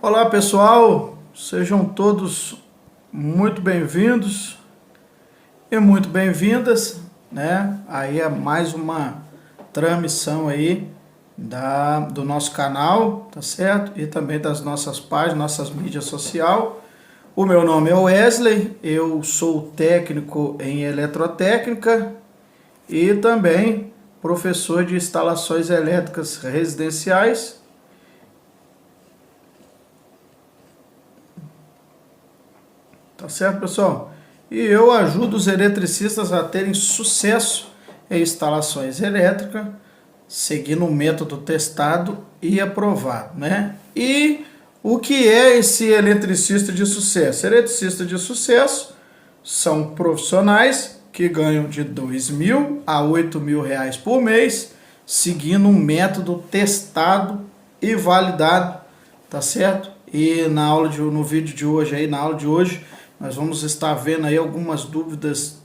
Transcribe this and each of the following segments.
Olá pessoal, sejam todos muito bem-vindos e muito bem-vindas, né? Aí é mais uma transmissão aí do nosso canal, tá certo? E também das nossas páginas, nossas mídias sociais. O meu nome é Wesley, eu sou técnico em eletrotécnica e também professor de instalações elétricas residenciais. Tá certo, pessoal? E eu ajudo os eletricistas a terem sucesso em instalações elétricas, seguindo um método testado e aprovado, né? E o que é esse eletricista de sucesso? Eletricista de sucesso são profissionais que ganham de R$2.000 a R$8.000 por mês, seguindo um método testado e validado, tá certo? E no vídeo de hoje, aí, na aula de hoje, nós vamos estar vendo aí algumas dúvidas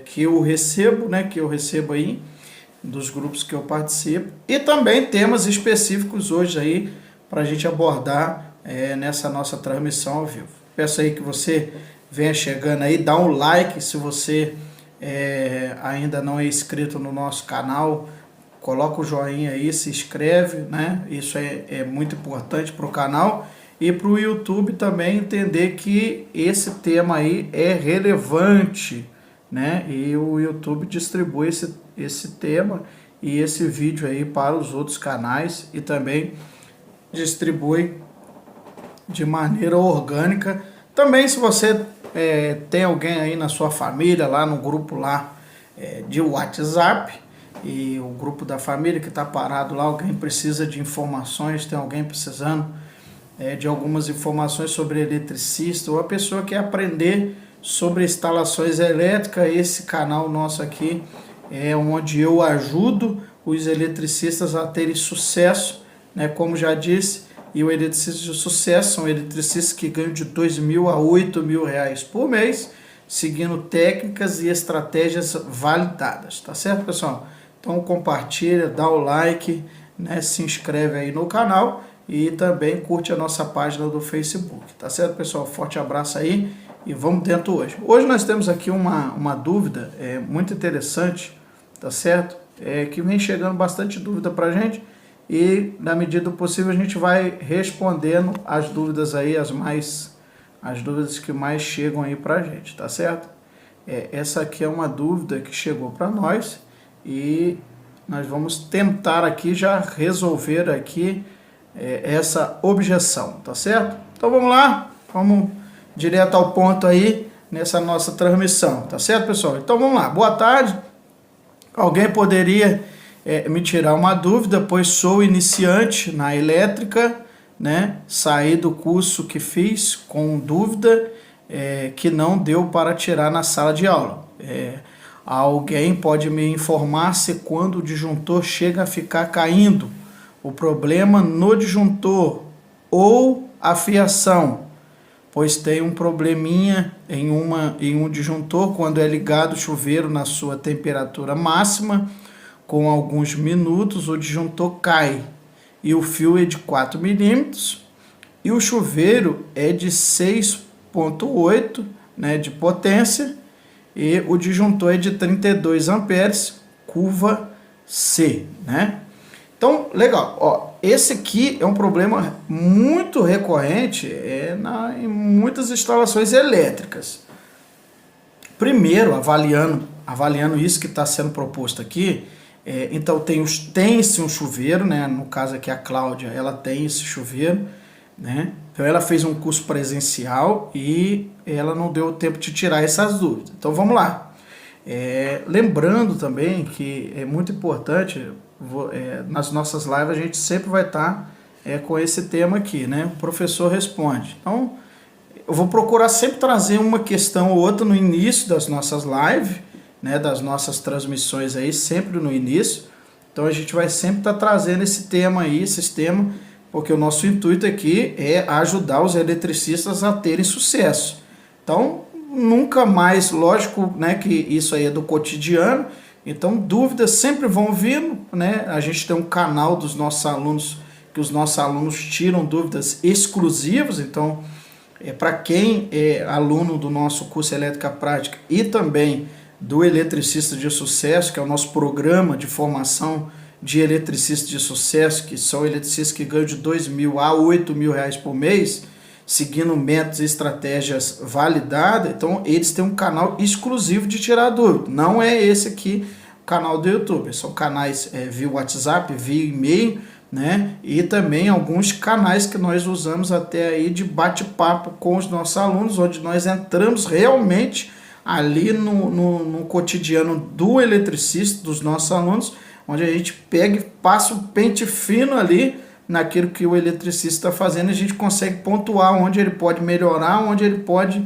que eu recebo, né? Que eu recebo aí dos grupos que eu participo, e também temas específicos hoje aí para a gente abordar nessa nossa transmissão ao vivo. Peço aí que você venha chegando aí, dá um like se você ainda não é inscrito no nosso canal, coloca o joinha aí, se inscreve, né? Isso é muito importante para o canal e para o YouTube também entender que esse tema aí é relevante, né? E o YouTube distribui esse tema e esse vídeo aí para os outros canais e também distribui de maneira orgânica. Também se você tem alguém aí na sua família, lá no grupo lá de WhatsApp, e o grupo da família que está parado lá, alguém precisa de informações, tem alguém precisando de algumas informações sobre eletricista, ou a pessoa quer aprender sobre instalações elétricas, esse canal nosso aqui é onde eu ajudo os eletricistas a terem sucesso, né? Como já disse, e o eletricista de sucesso são eletricistas que ganham de R$2.000 a R$8.000 por mês, seguindo técnicas e estratégias validadas, tá certo, pessoal? Então compartilha, dá o like, né? Se inscreve aí no canal e também curte a nossa página do Facebook, tá certo, pessoal? Forte abraço aí e vamos dentro hoje. Hoje nós temos aqui uma dúvida muito interessante, tá certo? Que vem chegando bastante dúvida pra gente e na medida do possível a gente vai respondendo as dúvidas aí, as dúvidas que mais chegam aí pra gente, tá certo? Essa aqui é uma dúvida que chegou para nós e nós vamos tentar aqui já resolver aqui essa objeção, tá certo? Então vamos lá, vamos direto ao ponto aí nessa nossa transmissão, tá certo, pessoal? Então vamos lá, boa tarde. Alguém poderia me tirar uma dúvida, pois sou iniciante na elétrica, né? Saí do curso que fiz com dúvida que não deu para tirar na sala de aula. Alguém pode me informar se quando o disjuntor chega a ficar caindo, o problema no disjuntor ou a fiação, pois tem um probleminha em um disjuntor quando é ligado o chuveiro na sua temperatura máxima, com alguns minutos o disjuntor cai e o fio é de 4 milímetros e o chuveiro é de 6,8, né, de potência e o disjuntor é de 32 amperes, curva C, né? Então, legal, ó, esse aqui é um problema muito recorrente em muitas instalações elétricas. Primeiro, avaliando isso que está sendo proposto aqui, então tem-se um chuveiro, né? No caso aqui a Cláudia, ela tem esse chuveiro, né? Então ela fez um curso presencial e ela não deu tempo de tirar essas dúvidas. Então vamos lá. Lembrando também que é muito importante, nas nossas lives a gente sempre vai estar com esse tema aqui, né? O professor responde. Então, eu vou procurar sempre trazer uma questão ou outra no início das nossas lives, né? Das nossas transmissões aí, sempre no início. Então, a gente vai sempre estar trazendo esse tema aí, esses temas, porque o nosso intuito aqui é ajudar os eletricistas a terem sucesso. Então, nunca mais, lógico, né, que isso aí é do cotidiano, então dúvidas sempre vão vindo, né? A gente tem um canal dos nossos alunos que os nossos alunos tiram dúvidas exclusivas. Então, para quem é aluno do nosso curso Elétrica Prática e também do Eletricista de Sucesso, que é o nosso programa de formação de eletricistas de sucesso, que são eletricistas que ganham de R$2.000 a R$8.000 por mês, seguindo métodos e estratégias validadas. Então, eles têm um canal exclusivo de tirar dúvida. Não é esse aqui, o canal do YouTube. São canais via WhatsApp, via e-mail, né? E também alguns canais que nós usamos até aí de bate-papo com os nossos alunos, onde nós entramos realmente ali no cotidiano do eletricista, dos nossos alunos, onde a gente pega e passa o pente fino ali naquilo que o eletricista está fazendo, a gente consegue pontuar onde ele pode melhorar, onde ele pode,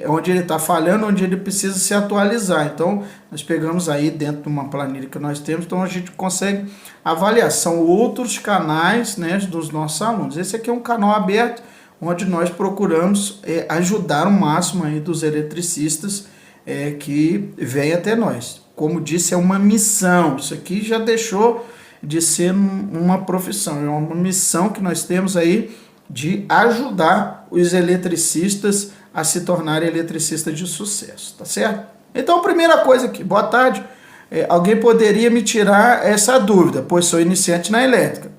onde ele está falhando, onde ele precisa se atualizar. Então, nós pegamos aí dentro de uma planilha que nós temos, então a gente consegue avaliar. São outros canais, né, dos nossos alunos. Esse aqui é um canal aberto, onde nós procuramos ajudar o máximo aí dos eletricistas que vêm até nós. Como disse, é uma missão. Isso aqui já deixou de ser uma profissão, é uma missão que nós temos aí de ajudar os eletricistas a se tornarem eletricistas de sucesso, tá certo? Então, primeira coisa aqui, boa tarde, alguém poderia me tirar essa dúvida, pois sou iniciante na elétrica.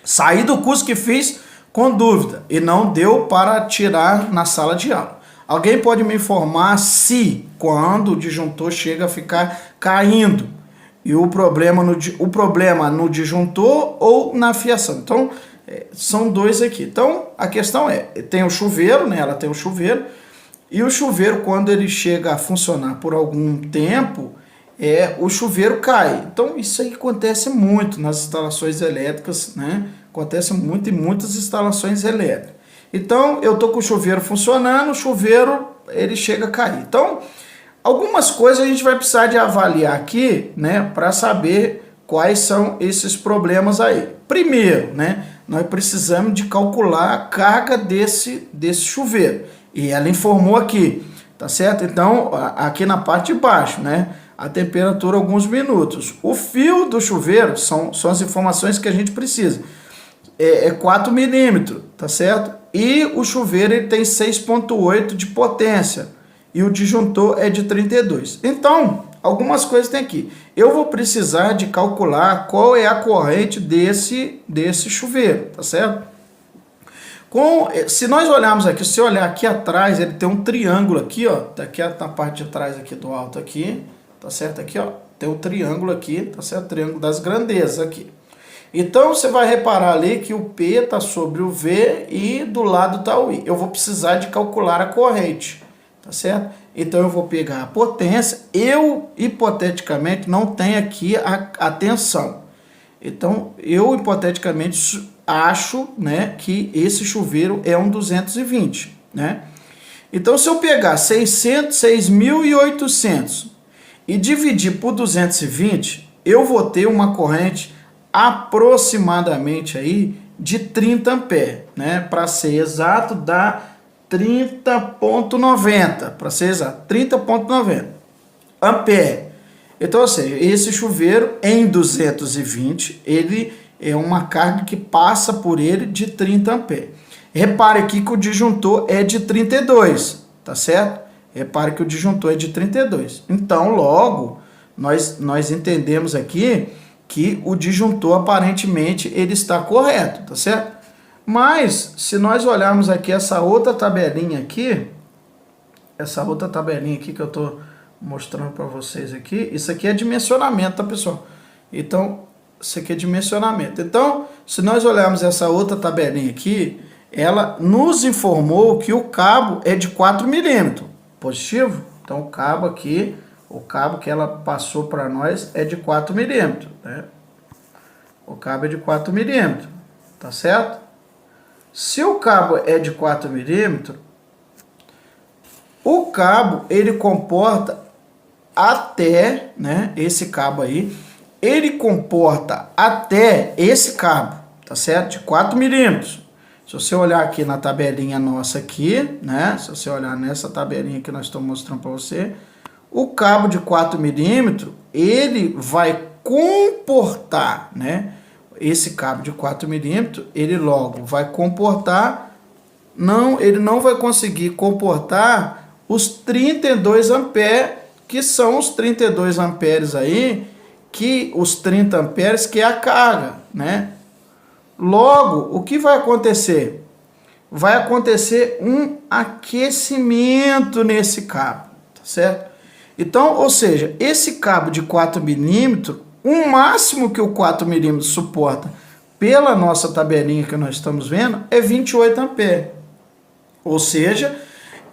Saí do curso que fiz com dúvida e não deu para tirar na sala de aula. Alguém pode me informar se, quando o disjuntor chega a ficar caindo, e o problema no disjuntor ou na fiação? Então, são dois aqui. Então, a questão tem o chuveiro, né? Ela tem o chuveiro, e o chuveiro, quando ele chega a funcionar por algum tempo, o chuveiro cai. Então, isso aí acontece muito nas instalações elétricas, né? Acontece muito em muitas instalações elétricas. Então, eu estou com o chuveiro funcionando, o chuveiro ele chega a cair. Então, algumas coisas a gente vai precisar de avaliar aqui, né, para saber quais são esses problemas aí. Primeiro, né, nós precisamos de calcular a carga desse chuveiro. E ela informou aqui, tá certo? Então, aqui na parte de baixo, né, a temperatura alguns minutos. O fio do chuveiro são as informações que a gente precisa. 4 milímetros, tá certo? E o chuveiro ele tem 6,8 de potência. E o disjuntor é de 32. Então, algumas coisas tem aqui. Eu vou precisar de calcular qual é a corrente desse chuveiro, tá certo? Se nós olharmos aqui, se você olhar aqui atrás, ele tem um triângulo aqui, ó. Daqui na parte de trás aqui do alto aqui, tá certo? Aqui, ó, tem um triângulo aqui, tá certo? Triângulo das grandezas aqui. Então, você vai reparar ali que o P está sobre o V e do lado está o I. Eu vou precisar de calcular a corrente, tá certo? Então, eu vou pegar a potência. Eu, hipoteticamente, não tenho aqui a tensão. Então, eu, hipoteticamente, acho, né, que esse chuveiro é um 220, né? Então, se eu pegar 6.800 e dividir por 220, eu vou ter uma corrente aproximadamente aí de 30 amperes, né? Para ser exato, dá 30,90, para ser exato, 30,90 ampere. Então, ou seja, esse chuveiro em 220, ele é uma carga que passa por ele de 30 amperes. Repare aqui que o disjuntor é de 32, tá certo? Repare que o disjuntor é de 32. Então, logo, nós entendemos aqui que o disjuntor aparentemente ele está correto, tá certo? Mas se nós olharmos aqui essa outra tabelinha aqui que eu estou mostrando para vocês aqui, isso aqui é dimensionamento, tá, pessoal? Então, isso aqui é dimensionamento. Então, se nós olharmos essa outra tabelinha aqui, ela nos informou que o cabo é de 4 milímetros, positivo. Então, o cabo aqui, o cabo que ela passou para nós é de 4 milímetros, né? O cabo é de 4 milímetros, tá certo? Se o cabo é de 4 milímetros, o cabo ele comporta até, né, esse cabo aí, ele comporta até esse cabo, tá certo? De 4 milímetros. Se você olhar aqui na tabelinha nossa aqui, né, se você olhar nessa tabelinha que nós estamos mostrando para você, o cabo de 4 milímetros, ele vai comportar, né, esse cabo de 4 milímetros, ele logo vai comportar, ele não vai conseguir comportar os 32 amperes, que são os 32 amperes aí, que os 30 amperes que é a carga, né? Logo, o que vai acontecer? Vai acontecer um aquecimento nesse cabo, tá certo? Então, ou seja, esse cabo de 4 milímetros, o máximo que o 4 milímetros suporta pela nossa tabelinha que nós estamos vendo é 28 amperes. Ou seja,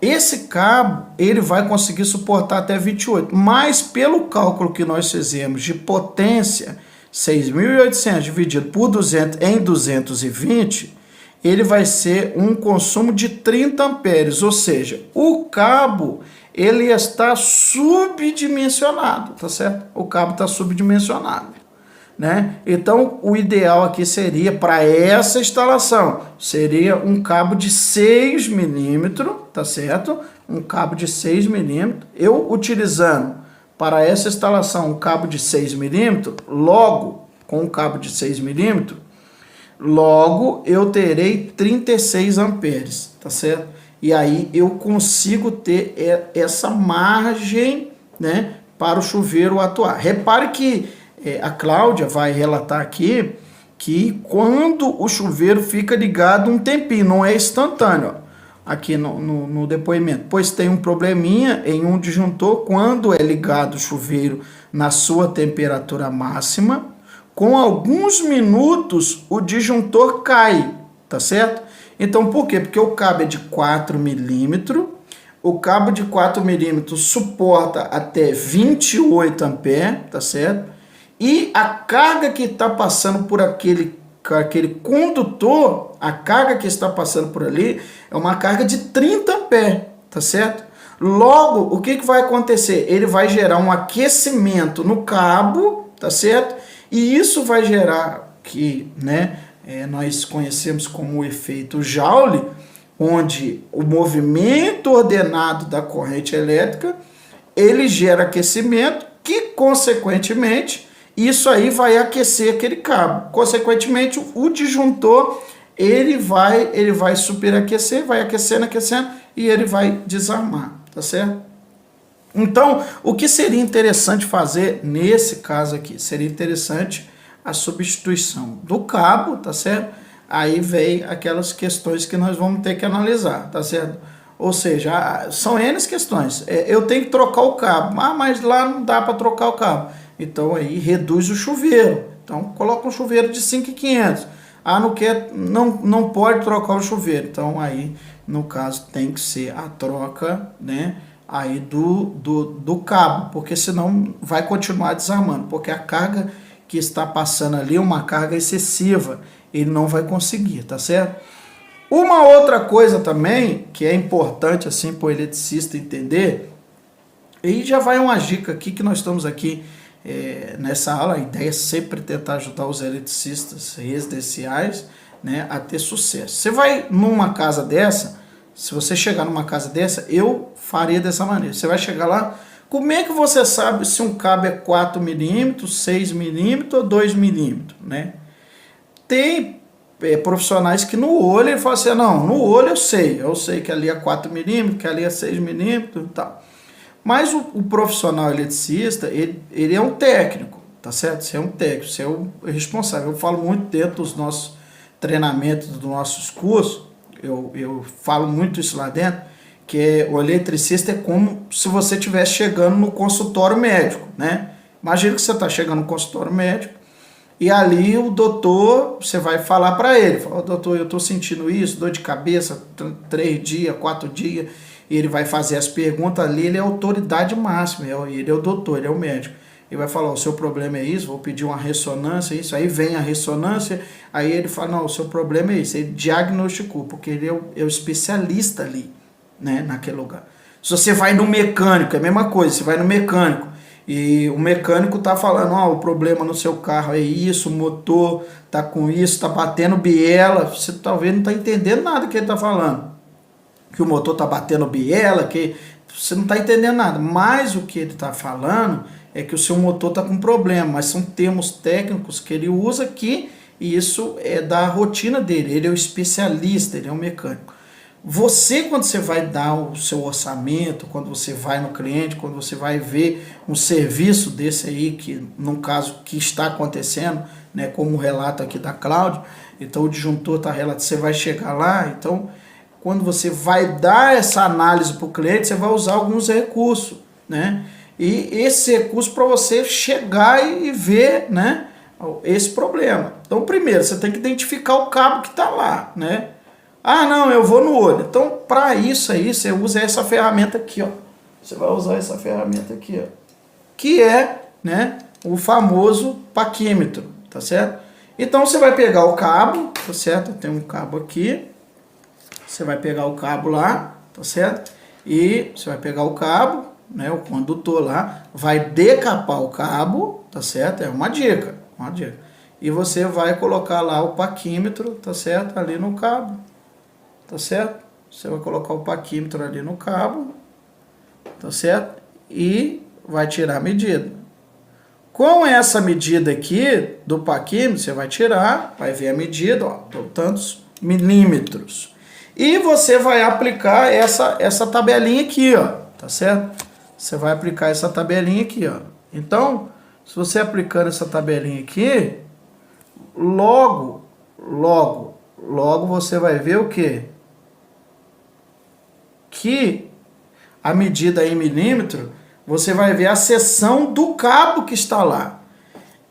esse cabo ele vai conseguir suportar até 28, mas pelo cálculo que nós fizemos de potência, 6.800 dividido por 200 em 220, ele vai ser um consumo de 30 amperes, ou seja, o cabo ele está subdimensionado, tá certo? O cabo está subdimensionado, né? Então, o ideal aqui seria, para essa instalação, seria um cabo de 6 milímetros, tá certo? Um cabo de 6 milímetros. Eu utilizando para essa instalação um cabo de 6 milímetros, logo, com um cabo de 6 milímetros, logo eu terei 36 amperes, tá certo? E aí eu consigo ter essa margem, né, para o chuveiro atuar. Repare que a Cláudia vai relatar aqui que quando o chuveiro fica ligado um tempinho, não é instantâneo, ó, aqui no depoimento, pois tem um probleminha em um disjuntor quando é ligado o chuveiro na sua temperatura máxima, com alguns minutos o disjuntor cai, tá certo? Então por quê? Porque o cabo é de 4 milímetros, o cabo de 4 milímetros suporta até 28 amperes, tá certo? E a carga que está passando por aquele condutor, a carga que está passando por ali é uma carga de 30 amperes, tá certo? Logo, o que vai acontecer? Ele vai gerar um aquecimento no cabo, tá certo? E isso vai gerar que, né, nós conhecemos como o efeito Joule, onde o movimento ordenado da corrente elétrica, ele gera aquecimento que, consequentemente, isso aí vai aquecer aquele cabo. Consequentemente, o disjuntor, ele vai superaquecer, vai aquecendo, e ele vai desarmar, tá certo? Então, o que seria interessante fazer nesse caso aqui? Seria interessante a substituição do cabo, tá certo? Aí vem aquelas questões que nós vamos ter que analisar, tá certo? Ou seja, são N questões. Eu tenho que trocar o cabo, mas lá não dá para trocar o cabo. Então aí reduz o chuveiro. Então coloca um chuveiro de 5.500. Não pode trocar o chuveiro. Então aí, no caso, tem que ser a troca, né, aí do cabo, porque senão vai continuar desarmando, porque a carga que está passando ali é uma carga excessiva, ele não vai conseguir, tá certo? Uma outra coisa também, que é importante assim para o eletricista entender, e já vai uma dica aqui que nós estamos aqui nessa aula, a ideia é sempre tentar ajudar os eletricistas residenciais, né, a ter sucesso. Você vai numa casa dessa, se você chegar numa casa dessa, eu faria dessa maneira. Você vai chegar lá, como é que você sabe se um cabo é 4 milímetros, 6 milímetros ou 2 milímetros, né? Tem profissionais que no olho ele fala assim, não, no olho eu sei que ali é 4 milímetros, que ali é 6 milímetros e tal. Mas o profissional eletricista, ele é um técnico, tá certo? Você é um técnico, você é o responsável. Eu falo muito dentro dos nossos treinamentos, dos nossos cursos, eu falo muito isso lá dentro, que o eletricista é como se você estivesse chegando no consultório médico, né? Imagina que você está chegando no consultório médico e ali o doutor, você vai falar para ele, fala, doutor, eu estou sentindo isso, dor de cabeça, 3 dias, 4 dias, e ele vai fazer as perguntas ali, ele é a autoridade máxima, ele é o doutor, ele é o médico. Ele vai falar, o seu problema é isso, vou pedir uma ressonância, isso, aí vem a ressonância, aí ele fala, não, o seu problema é isso, ele diagnosticou, porque ele é o especialista ali, né, naquele lugar. Se você vai no mecânico, é a mesma coisa, você vai no mecânico, e o mecânico tá falando, o problema no seu carro é isso, o motor tá com isso, tá batendo biela, você talvez não tá entendendo nada que ele tá falando, que o motor tá batendo biela, que você não tá entendendo nada, mas o que ele tá falando é que o seu motor tá com problema, mas são termos técnicos que ele usa que E isso é da rotina dele, ele é o especialista, ele é um mecânico. Você, quando você vai dar o seu orçamento, quando você vai no cliente, quando você vai ver um serviço desse aí, que no caso que está acontecendo, né, como o relato aqui da Cláudia, então o disjuntor está relatando, você vai chegar lá, então quando você vai dar essa análise para o cliente, você vai usar alguns recursos, né? E esse recurso para você chegar e ver, né, esse problema. Então, primeiro, você tem que identificar o cabo que está lá, né? Ah, não, eu vou no olho. Então, para isso aí, você usa essa ferramenta aqui, ó. Você vai usar essa ferramenta aqui, ó. Que é, né, o famoso paquímetro, tá certo? Então, você vai pegar o cabo, tá certo? Tem um cabo aqui. Você vai pegar o cabo lá, tá certo? E você vai pegar o cabo, né, o condutor lá, vai decapar o cabo, tá certo? É uma dica, uma dica. E você vai colocar lá o paquímetro, tá certo? Ali no cabo, tá certo? Você vai colocar o paquímetro ali no cabo, tá certo? E vai tirar a medida. Com essa medida aqui do paquímetro, você vai tirar, vai ver a medida, ó, tantos milímetros. E você vai aplicar essa tabelinha aqui, ó, tá certo? Você vai aplicar essa tabelinha aqui, ó. Então, se você aplicando essa tabelinha aqui, logo você vai ver o quê? Que a medida em milímetro, você vai ver a seção do cabo que está lá.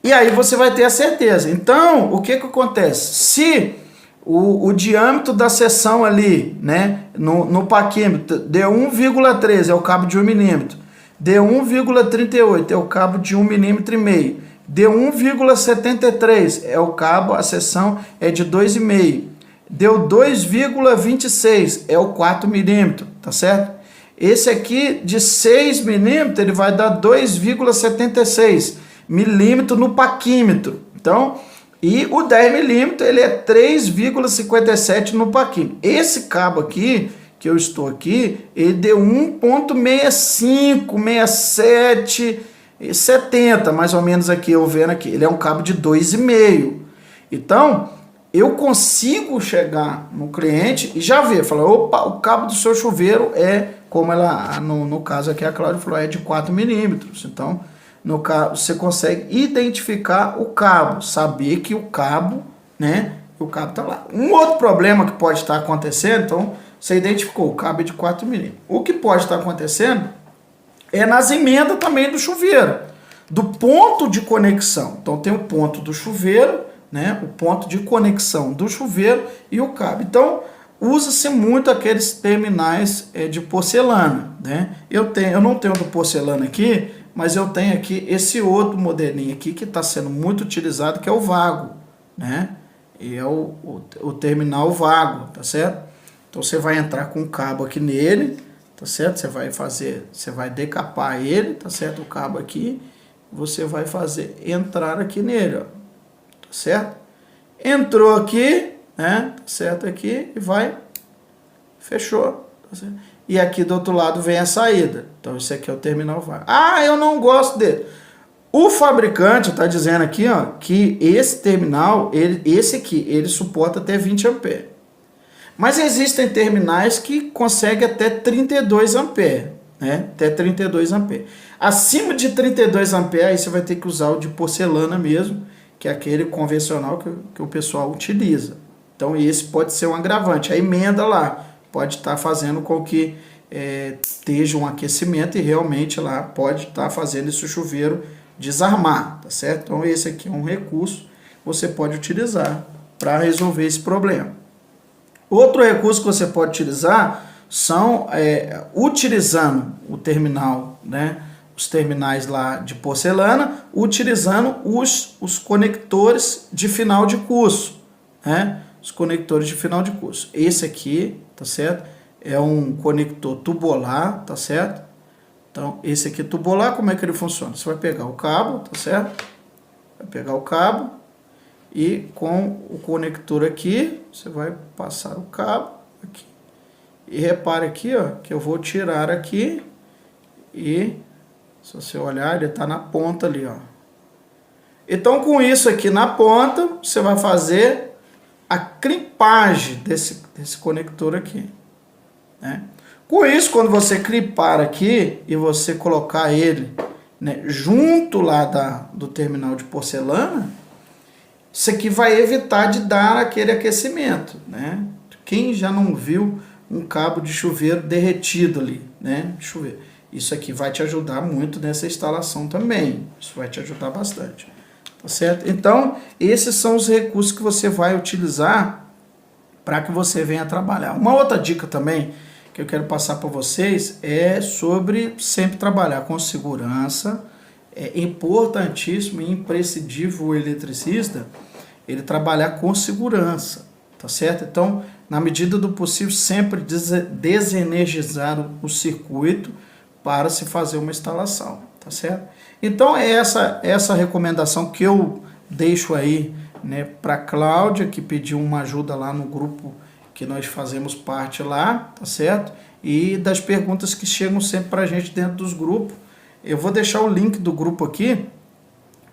E aí você vai ter a certeza. Então, o que acontece? Se o diâmetro da seção ali, né, no paquímetro, deu 1,13, é o cabo de 1 milímetro. Deu 1,38, é o cabo de 1,5 milímetro. Deu 1,73, é o cabo, a seção é de 2,5. Deu 2,26, é o 4 milímetros, tá certo? Esse aqui de 6 milímetros, ele vai dar 2,76 milímetros no paquímetro. Então, e o 10 milímetros, ele é 3,57 no paquímetro. Esse cabo aqui, que eu estou aqui, ele deu 1,65, 67, 70, mais ou menos aqui, eu vendo aqui. Ele é um cabo de 2,5. Então, eu consigo chegar no cliente e já ver, falar, opa, o cabo do seu chuveiro é, como ela, no caso aqui a Cláudia falou, é de 4 milímetros. Então, no caso, você consegue identificar o cabo, saber que o cabo, né, o cabo está lá. Um outro problema que pode estar acontecendo, então, você identificou, o cabo é de 4 milímetros. O que pode estar acontecendo é nas emendas também do chuveiro, do ponto de conexão. Então, tem o ponto do chuveiro, né, o ponto de conexão do chuveiro e o cabo. Então, usa-se muito aqueles terminais de porcelana, né? Eu não tenho do porcelana aqui, mas eu tenho aqui esse outro modelinho aqui que está sendo muito utilizado, que é o vago, né? E é o terminal vago, tá certo? Então você vai entrar com o cabo aqui nele, tá certo? Você vai decapar ele, tá certo? O cabo aqui, você vai fazer entrar aqui nele, ó, tá certo? Entrou aqui, né? Tá certo aqui e vai, fechou, tá certo? E aqui do outro lado vem a saída. Então, esse aqui é o terminal vago. Ah, eu não gosto dele. O fabricante está dizendo aqui, ó, que esse terminal, esse aqui, ele suporta até 20 amperes. Mas existem terminais que conseguem até 32 amperes, né? Até 32 amperes. Acima de 32 amperes, aí você vai ter que usar o de porcelana mesmo, que é aquele convencional que o pessoal utiliza. Então, esse pode ser um agravante. A emenda lá pode estar fazendo com que esteja um aquecimento e realmente lá pode estar fazendo esse chuveiro desarmar, tá certo? Então esse aqui é um recurso que você pode utilizar para resolver esse problema. Outro recurso que você pode utilizar são utilizando o terminal, né? Os terminais lá de porcelana, utilizando os conectores de final de curso, né? Os conectores de final de curso. Esse aqui, tá certo? É um conector tubular, tá certo? Então, esse aqui tubular, como é que ele funciona? Você vai pegar o cabo, tá certo? Vai pegar o cabo e com o conector aqui, você vai passar o cabo aqui. E repare aqui, ó, que eu vou tirar aqui e, se você olhar, ele tá na ponta ali, ó. Então, com isso aqui na ponta, você vai fazer a clipagem desse conector aqui, né? Com isso, quando você clipar aqui e você colocar ele, né, junto lá do terminal de porcelana, isso aqui vai evitar de dar aquele aquecimento, né? Quem já não viu um cabo de chuveiro derretido ali, né? Chuveiro. Isso aqui vai te ajudar muito nessa instalação também. Isso vai te ajudar bastante. Tá certo? Então, esses são os recursos que você vai utilizar para que você venha trabalhar. Uma outra dica também que eu quero passar para vocês é sobre sempre trabalhar com segurança. É importantíssimo e imprescindível o eletricista ele trabalhar com segurança, tá certo? Então, na medida do possível, sempre desenergizar o circuito para se fazer uma instalação, tá certo? Então, é essa recomendação que eu deixo aí, né, para a Cláudia, que pediu uma ajuda lá no grupo que nós fazemos parte lá, tá certo? E das perguntas que chegam sempre para a gente dentro dos grupos. Eu vou deixar o link do grupo aqui,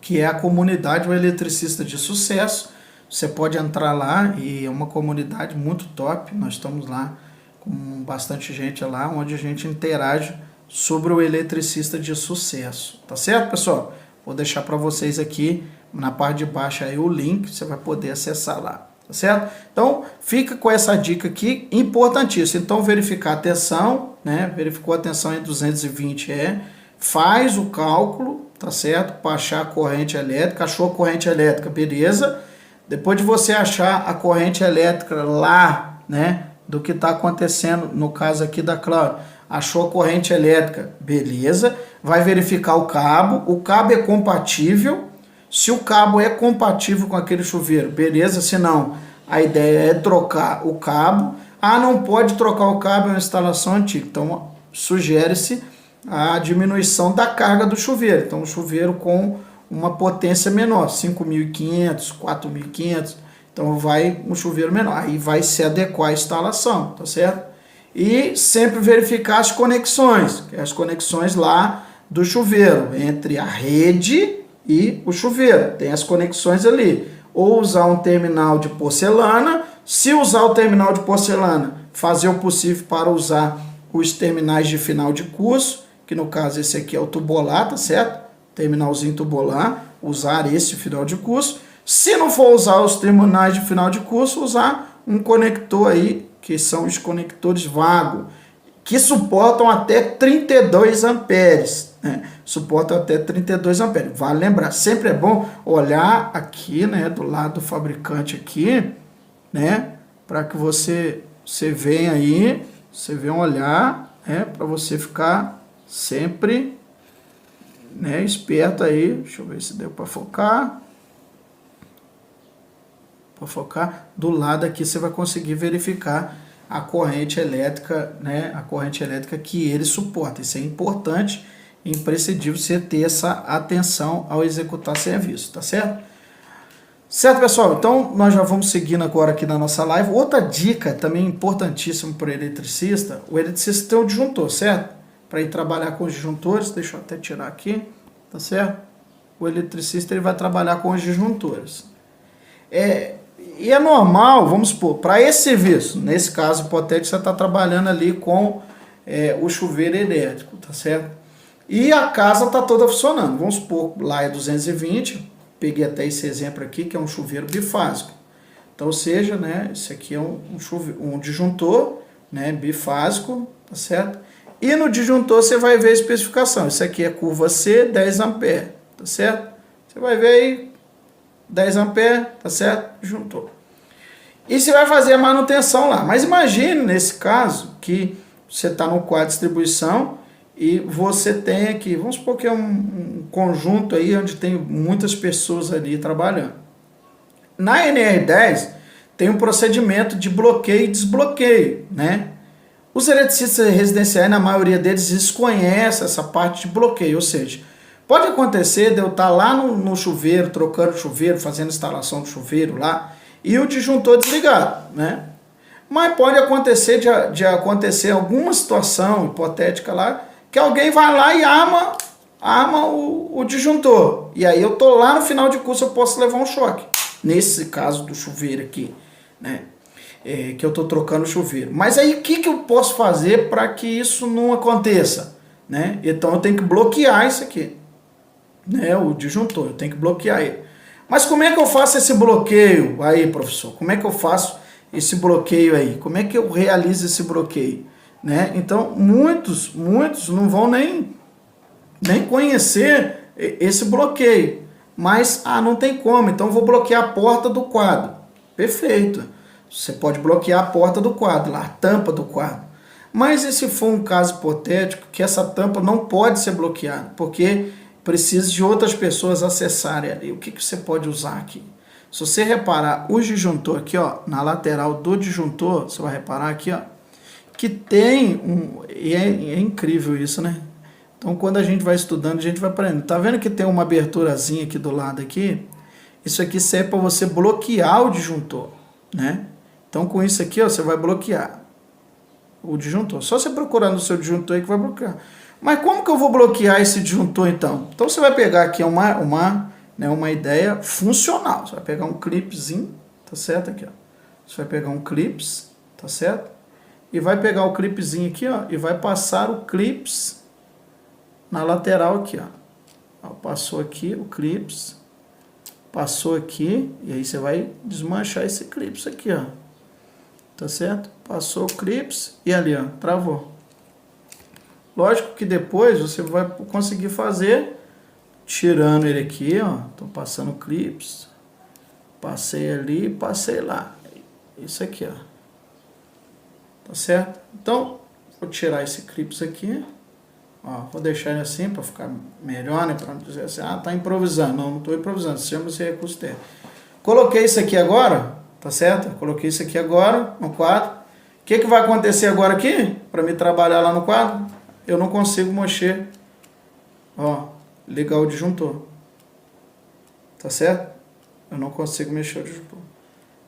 que é a comunidade O Eletricista de Sucesso. Você pode entrar lá e é uma comunidade muito top. Nós estamos lá com bastante gente lá, onde a gente interage sobre o eletricista de sucesso. Tá certo, pessoal? Vou deixar para vocês aqui na parte de baixo aí o link, você vai poder acessar lá. Tá certo? Então, fica com essa dica aqui, importantíssima. Então, verificar a tensão, né? Verificou a tensão em 220 faz o cálculo, tá certo? Para achar a corrente elétrica, achou a corrente elétrica, beleza. Depois de você achar a corrente elétrica lá, né? Do que está acontecendo, no caso aqui da Cláudia, achou a corrente elétrica, beleza. Vai verificar o cabo é compatível. Se o cabo é compatível com aquele chuveiro, beleza. Se não, a ideia é trocar o cabo. Ah, não pode trocar o cabo, é uma instalação antiga. Então, sugere-se a diminuição da carga do chuveiro. Então, o chuveiro com uma potência menor, 5.500, 4.500. Então, vai um chuveiro menor. Aí vai se adequar à instalação, tá certo? E sempre verificar as conexões, que é as conexões lá do chuveiro, entre a rede e o chuveiro. Tem as conexões ali. Ou usar um terminal de porcelana. Se usar o terminal de porcelana, fazer o possível para usar os terminais de final de curso, que no caso esse aqui é o tubular, tá certo? Terminalzinho tubular, usar esse final de curso. Se não for usar os terminais de final de curso, usar um conector aí, que são os conectores vago, que suportam até 32 amperes, né? Suportam até 32 amperes. Vale lembrar, sempre é bom olhar aqui, né, do lado do fabricante aqui, né, para que você venha aí, você venha olhar, né, para você ficar sempre, né, esperto aí. Deixa eu ver se deu para focar. Para focar do lado aqui, você vai conseguir verificar a corrente elétrica, né, a corrente elétrica que ele suporta. Isso é importante, imprescindível você ter essa atenção ao executar serviço, tá certo? Certo, pessoal? Então, nós já vamos seguindo agora aqui na nossa live. Outra dica também importantíssima para o eletricista tem o disjuntor, certo? Para ir trabalhar com os disjuntores, deixa eu até tirar aqui, tá certo? O eletricista ele vai trabalhar com os disjuntores. E é normal, vamos supor, para esse serviço, nesse caso hipotético, você está trabalhando ali com o chuveiro elétrico, tá certo? E a casa está toda funcionando. Vamos supor, lá é 220, peguei até esse exemplo aqui, que é um chuveiro bifásico. Então, ou seja, né, esse aqui é um disjuntor, né, bifásico, tá certo? E no disjuntor você vai ver a especificação. Isso aqui é curva C, 10 amperes, tá certo? Você vai ver aí, 10 amperes, tá certo? Disjuntor. E você vai fazer a manutenção lá. Mas imagine, nesse caso, que você está no quadro de distribuição e você tem aqui, vamos supor que é um conjunto aí onde tem muitas pessoas ali trabalhando. Na NR10 tem um procedimento de bloqueio e desbloqueio, né? Os eletricistas residenciais, na maioria deles, desconhecem essa parte de bloqueio, ou seja, pode acontecer de eu estar lá no chuveiro, trocando o chuveiro, fazendo instalação do chuveiro lá, e o disjuntor desligado, né? Mas pode acontecer de acontecer alguma situação hipotética lá, que alguém vai lá e arma arma o disjuntor. E aí eu tô lá no final de curso, eu posso levar um choque. Nesse caso do chuveiro aqui, né? Que eu tô trocando o chuveiro. Mas aí o que eu posso fazer para que isso não aconteça? Né? Então eu tenho que bloquear isso aqui. Né? O disjuntor, eu tenho que bloquear ele. Mas como é que eu faço esse bloqueio aí, professor? Como é que eu faço esse bloqueio aí? Como é que eu realizo esse bloqueio? Né? Então muitos não vão nem conhecer esse bloqueio. Mas, não tem como, então eu vou bloquear a porta do quadro. Perfeito. Você pode bloquear a porta do quadro, lá, a tampa do quadro. Mas e se for um caso hipotético que essa tampa não pode ser bloqueada, porque precisa de outras pessoas acessarem ali? O que você pode usar aqui? Se você reparar o disjuntor aqui, ó, na lateral do disjuntor, você vai reparar aqui, ó, que tem e é incrível isso, né? Então, quando a gente vai estudando, a gente vai aprendendo. Tá vendo que tem uma aberturazinha aqui do lado aqui? Isso aqui serve para você bloquear o disjuntor, né? Então, com isso aqui, ó, você vai bloquear o disjuntor. Só você procurar no seu disjuntor aí que vai bloquear. Mas como que eu vou bloquear esse disjuntor, então? Então, você vai pegar aqui uma ideia funcional. Você vai pegar um clipezinho, tá certo? Aqui, ó. Você vai pegar um clips, tá certo? E vai pegar o clipezinho aqui, ó, e vai passar o clips na lateral aqui, ó. Passou aqui o clips, passou aqui, e aí você vai desmanchar esse clips aqui, ó. Tá certo? Passou o clips e ali, ó, travou. Lógico que depois você vai conseguir fazer tirando ele aqui, ó. Tô passando clips, passei ali, passei lá. Isso aqui, ó. Tá certo? Então, vou tirar esse clips aqui. Ó, vou deixar ele assim para ficar melhor, né? Para não dizer assim, tá improvisando. Não, não tô improvisando. Chama-se recurso técnico. Coloquei isso aqui agora, tá certo? Coloquei isso aqui agora no quadro. O que vai acontecer agora aqui? Para me trabalhar lá no quadro, eu não consigo mexer. Ó, ligar o disjuntor. Tá certo? Eu não consigo mexer o disjuntor.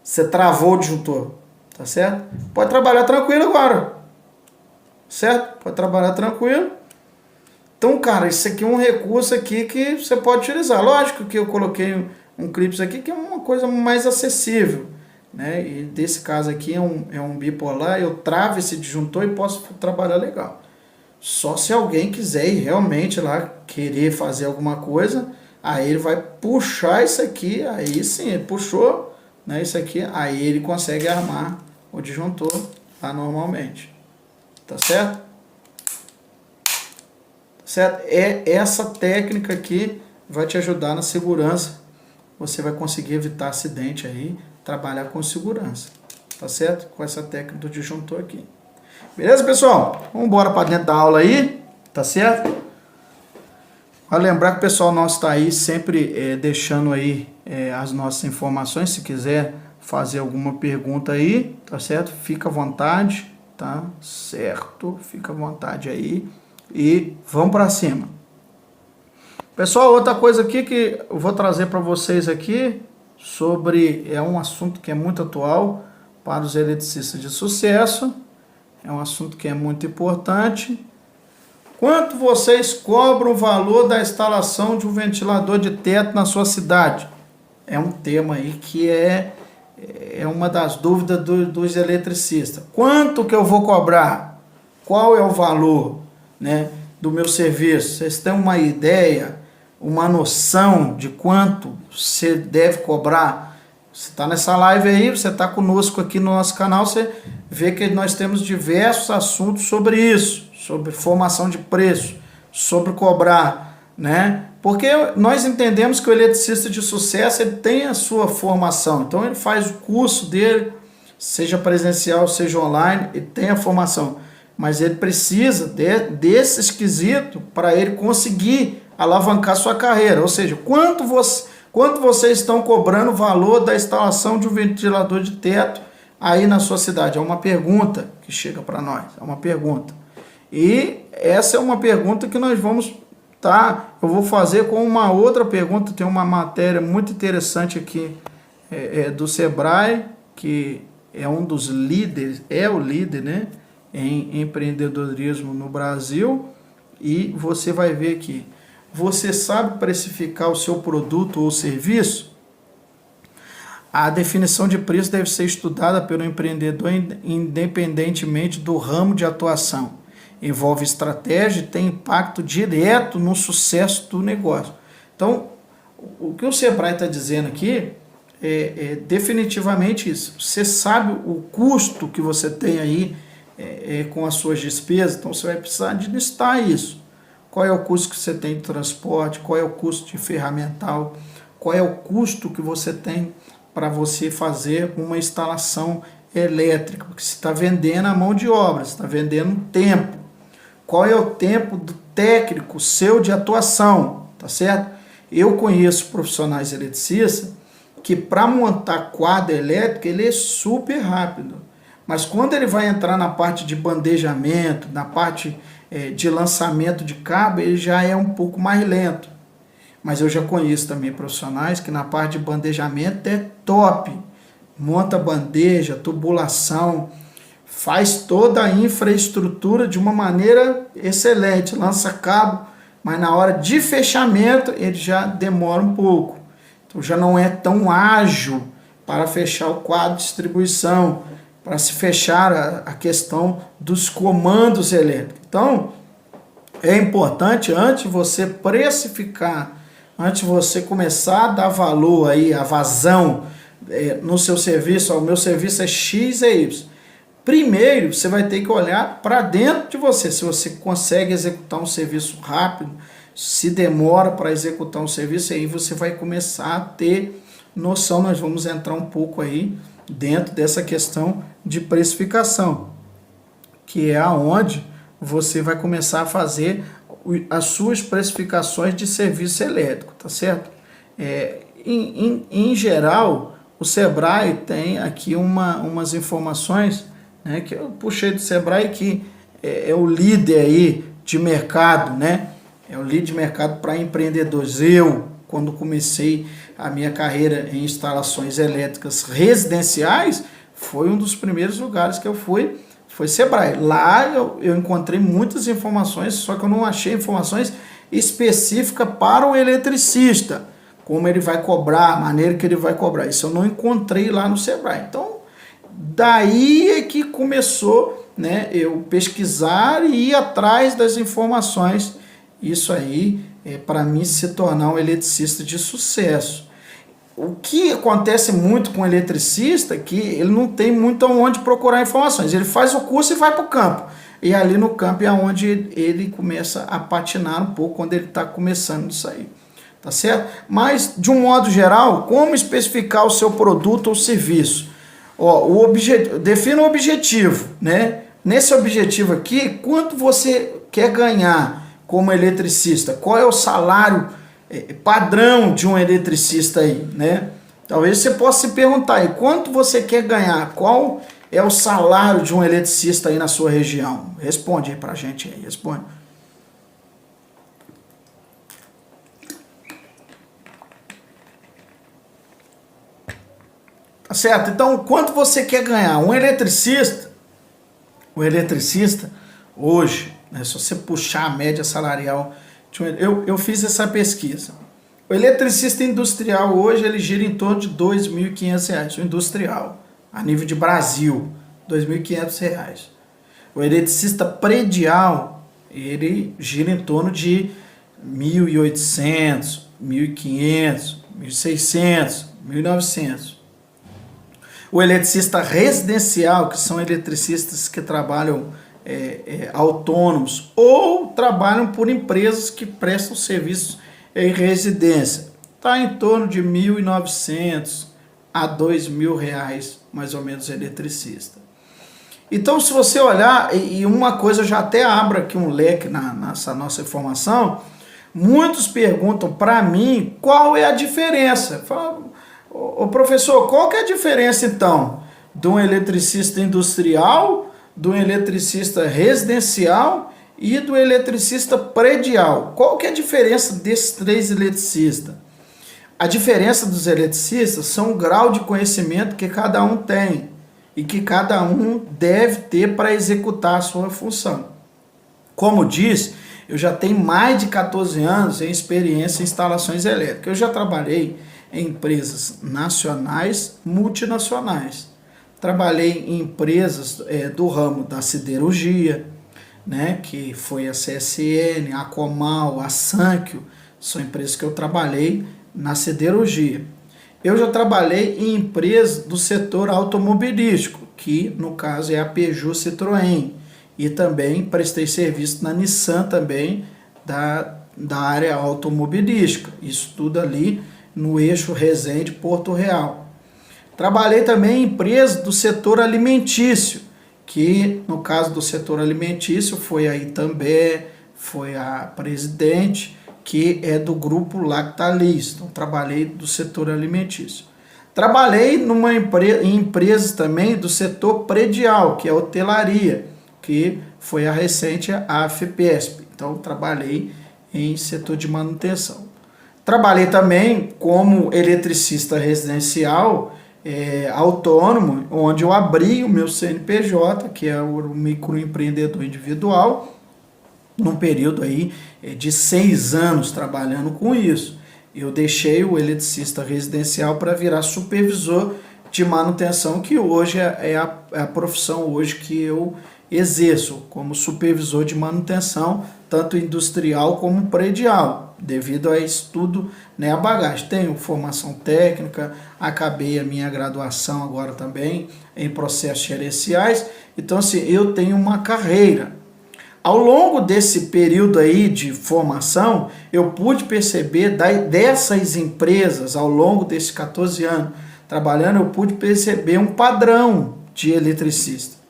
Você travou o disjuntor. Tá certo? Pode trabalhar tranquilo agora. Certo? Pode trabalhar tranquilo. Então, cara, isso aqui é um recurso aqui que você pode utilizar. Lógico que eu coloquei um clips aqui que é uma coisa mais acessível, né? E desse caso aqui é um bipolar, eu travo esse disjuntor e posso trabalhar legal. Só se alguém quiser ir realmente lá querer fazer alguma coisa, aí ele vai puxar isso aqui, aí sim, ele puxou, né, isso aqui, aí ele consegue armar o disjuntor lá normalmente. Tá certo? Certo? Essa técnica aqui vai te ajudar na segurança. Você vai conseguir evitar acidente aí, trabalhar com segurança. Tá certo? Com essa técnica do disjuntor aqui. Beleza, pessoal? Vamos embora para dentro da aula aí. Tá certo? Vale lembrar que o pessoal nosso está aí sempre deixando aí as nossas informações. Se quiser fazer alguma pergunta aí, tá certo? Fica à vontade, tá certo? Fica à vontade aí. E vamos para cima. Pessoal, outra coisa aqui que eu vou trazer para vocês aqui sobre um assunto que é muito atual para os eletricistas de sucesso. É um assunto que é muito importante. Quanto vocês cobram o valor da instalação de um ventilador de teto na sua cidade? É um tema aí que é uma das dúvidas dos eletricistas. Quanto que eu vou cobrar? Qual é o valor, né, do meu serviço? Vocês têm uma ideia, uma noção de quanto você deve cobrar? Você está nessa live aí, você está conosco aqui no nosso canal, você vê que nós temos diversos assuntos sobre isso, sobre formação de preço, sobre cobrar, né? Porque nós entendemos que o eletricista de sucesso ele tem a sua formação, então ele faz o curso dele, seja presencial, seja online, ele tem a formação, mas ele precisa desse esquisito para ele conseguir alavancar sua carreira, ou seja, quanto vocês estão cobrando o valor da instalação de um ventilador de teto aí na sua cidade? É uma pergunta que chega para nós, é uma pergunta. E essa é uma pergunta que nós vamos, eu vou fazer com uma outra pergunta. Tem uma matéria muito interessante aqui do Sebrae, que é um dos líderes, é o líder, né, em empreendedorismo no Brasil, e você vai ver aqui. Você sabe precificar o seu produto ou serviço? A definição de preço deve ser estudada pelo empreendedor independentemente do ramo de atuação. Envolve estratégia e tem impacto direto no sucesso do negócio. Então, o que o Sebrae está dizendo aqui é definitivamente isso. Você sabe o custo que você tem aí com as suas despesas, então você vai precisar de listar isso. Qual é o custo que você tem de transporte, qual é o custo de ferramental, qual é o custo que você tem para você fazer uma instalação elétrica, porque você está vendendo a mão de obra, você está vendendo tempo. Qual é o tempo do técnico seu de atuação, tá certo? Eu conheço profissionais eletricistas que para montar quadro elétrico ele é super rápido, mas quando ele vai entrar na parte de bandejamento, na parte de lançamento de cabo, ele já é um pouco mais lento. Mas eu já conheço também profissionais que na parte de bandejamento é top. Monta bandeja, tubulação, faz toda a infraestrutura de uma maneira excelente, lança cabo, mas na hora de fechamento ele já demora um pouco. Então já não é tão ágil para fechar o quadro de distribuição, para se fechar a questão dos comandos elétricos. Então, é importante, antes de você precificar, antes de você começar a dar valor aí, a vazão no seu serviço, o meu serviço é X e Y. Primeiro, você vai ter que olhar para dentro de você, se você consegue executar um serviço rápido, se demora para executar um serviço, aí você vai começar a ter noção. Nós vamos entrar um pouco aí dentro dessa questão de precificação, que é aonde você vai começar a fazer as suas precificações de serviço elétrico, tá certo? Em geral, o Sebrae tem aqui umas informações, né, que eu puxei do Sebrae, que é o líder aí de mercado, né? É o líder de mercado para empreendedores. Eu, quando comecei a minha carreira em instalações elétricas residenciais, foi um dos primeiros lugares que eu fui, foi Sebrae. Lá eu encontrei muitas informações, só que eu não achei informações específicas para o eletricista, como ele vai cobrar, a maneira que ele vai cobrar. Isso eu não encontrei lá no Sebrae. Então, daí é que começou, né, eu pesquisar e ir atrás das informações. Isso aí é para mim se tornar um eletricista de sucesso. O que acontece muito com o eletricista é que ele não tem muito onde procurar informações. Ele faz o curso e vai para o campo. E ali no campo é onde ele começa a patinar um pouco, quando ele está começando isso aí. Tá certo? Mas, de um modo geral, como especificar o seu produto ou serviço? Defina o objetivo, né? Nesse objetivo aqui, quanto você quer ganhar como eletricista? Qual é o salário padrão de um eletricista aí, né? Talvez você possa se perguntar aí, quanto você quer ganhar? Qual é o salário de um eletricista aí na sua região? Responde aí pra gente aí, responde. Tá certo? Então, quanto você quer ganhar? O eletricista hoje, né, se você puxar a média salarial, eu fiz essa pesquisa. O eletricista industrial hoje ele gira em torno de R$ 2.500, o industrial, a nível de Brasil, R$ 2.500. O eletricista predial, ele gira em torno de 1.800, 1.500, 1.600, 1.900. O eletricista residencial, que são eletricistas que trabalham autônomos ou trabalham por empresas que prestam serviços em residência, está em torno de R$ 1.900 a R$ 2.000, mais ou menos, eletricista. Então, se você olhar, e uma coisa, eu já até abro aqui um leque nessa nossa informação, muitos perguntam para mim qual é a diferença. Fala, ô professor, qual que é a diferença então de um eletricista industrial, do eletricista residencial e do eletricista predial? Qual que é a diferença desses três eletricistas? A diferença dos eletricistas são o grau de conhecimento que cada um tem e que cada um deve ter para executar a sua função. Como diz, eu já tenho mais de 14 anos em experiência em instalações elétricas. Eu já trabalhei em empresas nacionais, multinacionais. Trabalhei em empresas do ramo da siderurgia, né, que foi a CSN, a Comal, a Sankyo, são empresas que eu trabalhei na siderurgia. Eu já trabalhei em empresas do setor automobilístico, que no caso é a Peugeot Citroën, e também prestei serviço na Nissan também, da área automobilística, isso tudo ali no eixo Resende Porto Real. Trabalhei também em empresas do setor alimentício, que no caso do setor alimentício foi a Itambé, foi a Presidente, que é do grupo Lactalis. Então trabalhei do setor alimentício. Trabalhei em empresas também do setor predial, que é a hotelaria, que foi a recente a AFPESP. Então trabalhei em setor de manutenção. Trabalhei também como eletricista residencial, autônomo, onde eu abri o meu CNPJ, que é o microempreendedor individual, num período aí de 6 anos trabalhando com isso. Eu deixei o eletricista residencial para virar supervisor de manutenção, que hoje é a profissão hoje que eu exerço como supervisor de manutenção, tanto industrial como predial, devido a estudo, né, a bagagem. Tenho formação técnica, acabei a minha graduação agora também em processos gerenciais, então assim, eu tenho uma carreira. Ao longo desse período aí de formação, eu pude perceber dessas empresas, ao longo desses 14 anos trabalhando, eu pude perceber um padrão de eletricista.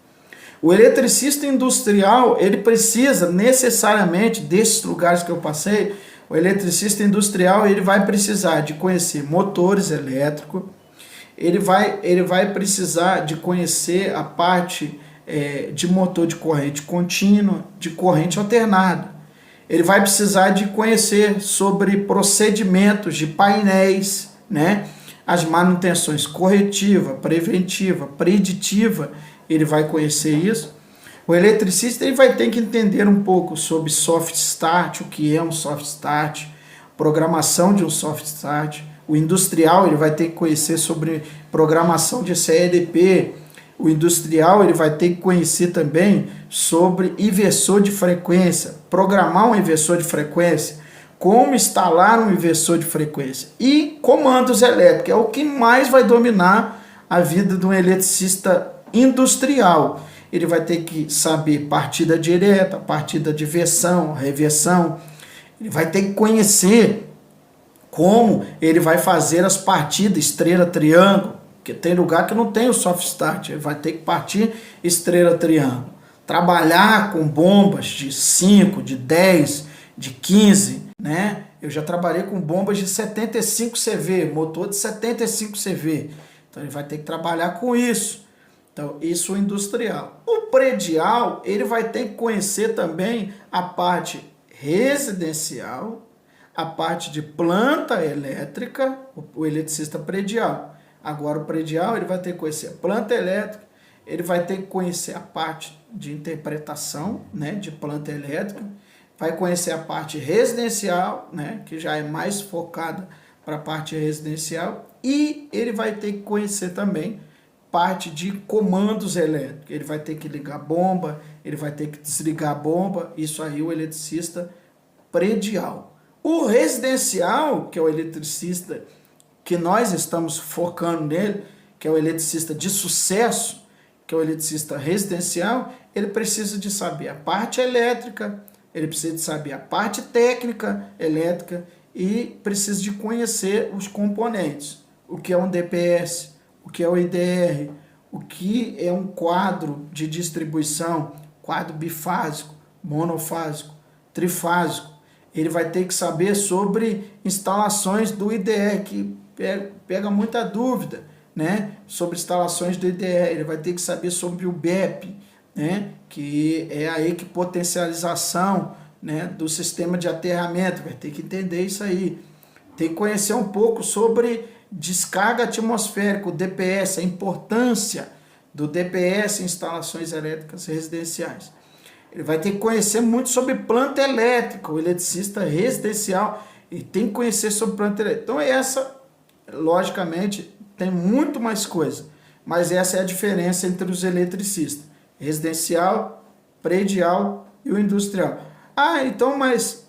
O eletricista industrial, ele precisa necessariamente, desses lugares que eu passei, o eletricista industrial ele vai precisar de conhecer motores elétricos, ele vai precisar de conhecer a parte de motor de corrente contínua, de corrente alternada. Ele vai precisar de conhecer sobre procedimentos de painéis, né? As manutenções corretiva, preventiva, preditiva, ele vai conhecer isso. O eletricista ele vai ter que entender um pouco sobre soft start, o que é um soft start, programação de um soft start. O industrial ele vai ter que conhecer sobre programação de CEDP. O industrial ele vai ter que conhecer também sobre inversor de frequência, programar um inversor de frequência, como instalar um inversor de frequência e comandos elétricos, é o que mais vai dominar a vida de um eletricista industrial. Ele vai ter que saber partida direta, partida de versão, reversão. Ele vai ter que conhecer como ele vai fazer as partidas estrela, triângulo, porque tem lugar que não tem o soft start, ele vai ter que partir estrela, triângulo. Trabalhar com bombas de 5, de 10, de 15, né? Eu já trabalhei com bombas de 75 CV, motor de 75 CV. Então ele vai ter que trabalhar com isso. Então, isso é industrial. O predial, ele vai ter que conhecer também a parte residencial, a parte de planta elétrica, o eletricista predial. Agora, o predial, ele vai ter que conhecer a planta elétrica, ele vai ter que conhecer a parte de interpretação, né, de planta elétrica, vai conhecer a parte residencial, né, que já é mais focada para a parte residencial, e ele vai ter que conhecer também parte de comandos elétricos. Ele vai ter que ligar bomba, ele vai ter que desligar a bomba, isso aí o eletricista predial. O residencial, que é o eletricista que nós estamos focando nele, que é o eletricista de sucesso, que é o eletricista residencial, ele precisa de saber a parte elétrica, ele precisa de saber a parte técnica elétrica e precisa de conhecer os componentes, o que é um DPS, o que é o IDR, o que é um quadro de distribuição, quadro bifásico, monofásico, trifásico. Ele vai ter que saber sobre instalações do IDR, que pega muita dúvida, né? Sobre instalações do IDR. Ele vai ter que saber sobre o BEP, né? Que é a equipotencialização, né? Do sistema de aterramento. Vai ter que entender isso aí. Tem que conhecer um pouco sobre descarga atmosférica, o DPS, a importância do DPS em instalações elétricas residenciais. Ele vai ter que conhecer muito sobre planta elétrica, o eletricista residencial, e tem que conhecer sobre planta elétrica. Então essa, logicamente, tem muito mais coisa, mas essa é a diferença entre os eletricistas, residencial, predial e o industrial. Ah, então, mas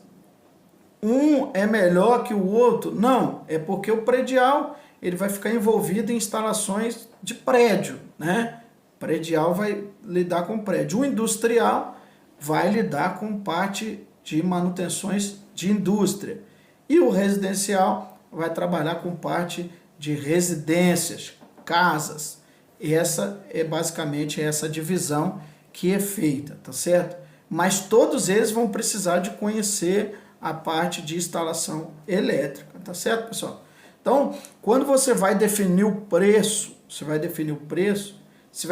um é melhor que o outro? Não, é porque o predial ele vai ficar envolvido em instalações de prédio, né? O predial vai lidar com prédio. O industrial vai lidar com parte de manutenções de indústria. E o residencial vai trabalhar com parte de residências, casas. E essa é basicamente essa divisão que é feita, tá certo? Mas todos eles vão precisar de conhecer a parte de instalação elétrica, tá certo, pessoal? Então, quando você vai definir o preço, você vai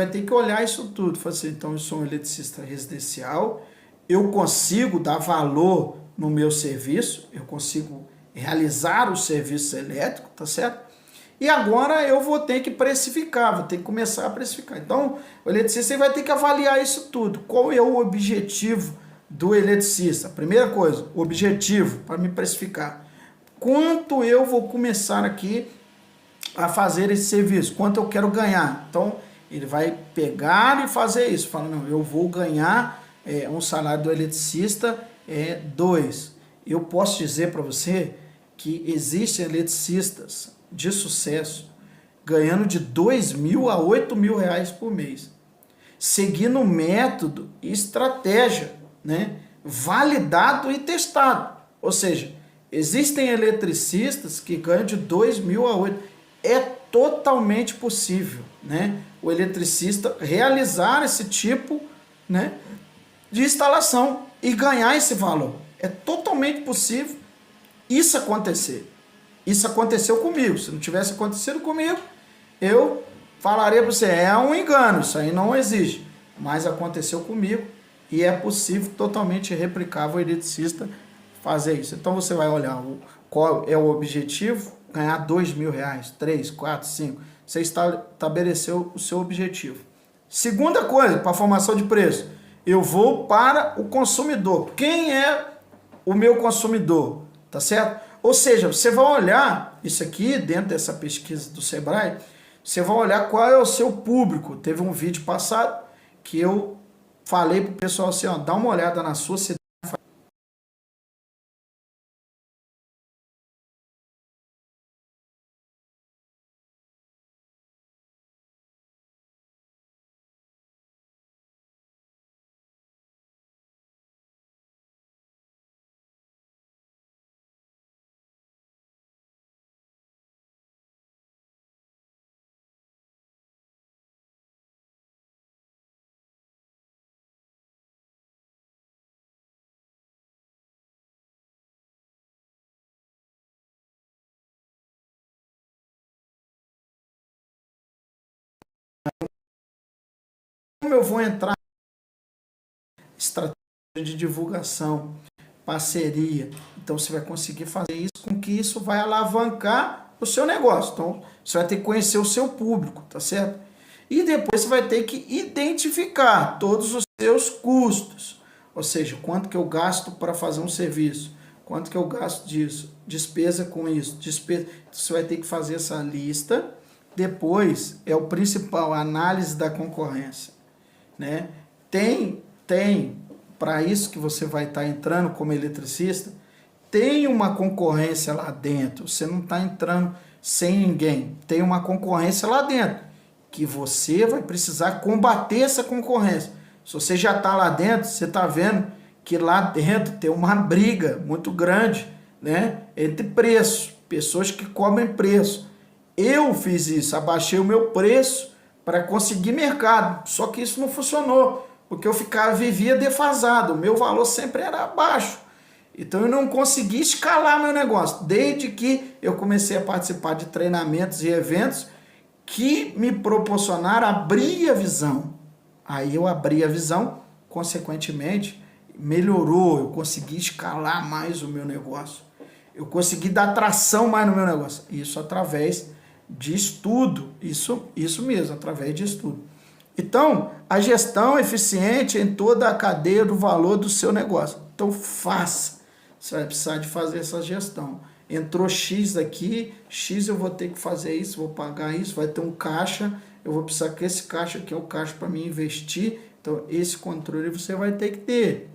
ter que olhar isso tudo. Falar assim, então, eu sou um eletricista residencial, eu consigo dar valor no meu serviço, eu consigo realizar o serviço elétrico, tá certo? E agora eu vou ter que precificar, vou ter que começar a precificar. Então, o eletricista vai ter que avaliar isso tudo. Qual é o objetivo do eletricista? Primeira coisa, o objetivo para me precificar. Quanto eu vou começar aqui a fazer esse serviço? Quanto eu quero ganhar? Então, ele vai pegar e fazer isso. Fala, não, eu vou ganhar um salário do eletricista 2. Eu posso dizer para você que existem eletricistas de sucesso ganhando de 2.000 a 8.000 reais por mês, seguindo método e estratégia, né, validado e testado. Ou seja, existem eletricistas que ganham de 2.000 a 8.000. É totalmente possível, né, o eletricista realizar esse tipo, né, de instalação e ganhar esse valor. É totalmente possível isso acontecer. Isso aconteceu comigo. Se não tivesse acontecido comigo, eu falaria para você, é um engano, isso aí não existe. Mas aconteceu comigo e é possível, totalmente replicável, o eletricista fazer isso. Então você vai olhar qual é o objetivo, ganhar 2.000 reais, 3, 4, 5. Você estabeleceu o seu objetivo. Segunda coisa, para a formação de preço, eu vou para o consumidor. Quem é o meu consumidor? Tá certo? Ou seja, você vai olhar isso aqui, dentro dessa pesquisa do Sebrae, você vai olhar qual é o seu público. Teve um vídeo passado que eu falei para o pessoal assim, ó, dá uma olhada na sua cidade. Como eu vou entrar em estratégia de divulgação, parceria, então você vai conseguir fazer isso com que isso vai alavancar o seu negócio. Então você vai ter que conhecer o seu público, tá certo? E depois você vai ter que identificar todos os seus custos, ou seja, quanto que eu gasto para fazer um serviço, quanto que eu gasto disso, despesa com isso, despesa. Então, você vai ter que fazer essa lista. Depois é o principal, a análise da concorrência, né? Tem para isso que você vai estar entrando como eletricista, tem uma concorrência lá dentro. Você não está entrando sem ninguém. Tem uma concorrência lá dentro que você vai precisar combater essa concorrência. Se você já está lá dentro, você está vendo que lá dentro tem uma briga muito grande, né, entre preços, pessoas que cobrem preço. Eu fiz isso, abaixei o meu preço para conseguir mercado, só que isso não funcionou, porque eu vivia defasado, o meu valor sempre era baixo. Então eu não consegui escalar meu negócio, desde que eu comecei a participar de treinamentos e eventos que me proporcionaram abrir a visão. Aí eu abri a visão, consequentemente, melhorou, eu consegui escalar mais o meu negócio. Eu consegui dar tração mais no meu negócio. Isso através de estudo, isso mesmo, através de estudo. Então, a gestão eficiente em toda a cadeia do valor do seu negócio. Então, faça. Você vai precisar de fazer essa gestão. Entrou X aqui, X eu vou ter que fazer isso, vou pagar isso, vai ter um caixa, eu vou precisar que esse caixa aqui é o caixa para mim investir. Então, esse controle você vai ter que ter.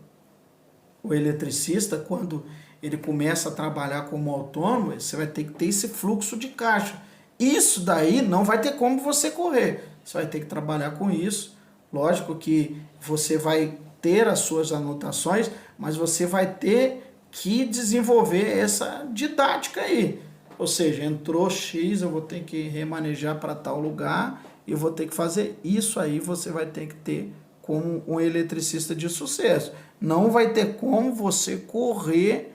O eletricista, quando ele começa a trabalhar como autônomo, você vai ter que ter esse fluxo de caixa. Isso daí não vai ter como você correr. Você vai ter que trabalhar com isso. Lógico que você vai ter as suas anotações, mas você vai ter que desenvolver essa didática aí. Ou seja, entrou X, eu vou ter que remanejar para tal lugar, e eu vou ter que fazer isso aí, você vai ter que ter como um eletricista de sucesso. Não vai ter como você correr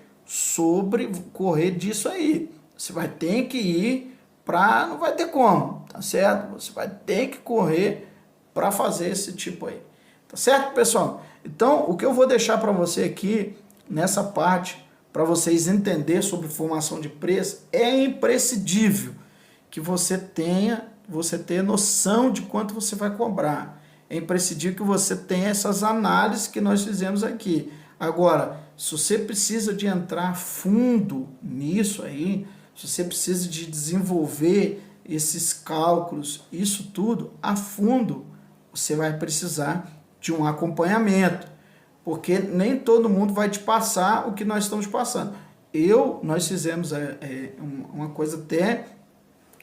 disso aí. Você vai ter que ir para... Não vai ter como, tá certo? Você vai ter que correr para fazer esse tipo aí. Tá certo, pessoal? Então, o que eu vou deixar para você aqui, nessa parte, para vocês entenderem sobre formação de preço, é imprescindível que você tenha noção de quanto você vai cobrar. É imprescindível que você tenha essas análises que nós fizemos aqui. Agora, se você precisa de entrar fundo nisso aí, se você precisa de desenvolver esses cálculos, isso tudo a fundo, você vai precisar de um acompanhamento, porque nem todo mundo vai te passar o que nós estamos passando. Nós fizemos uma coisa até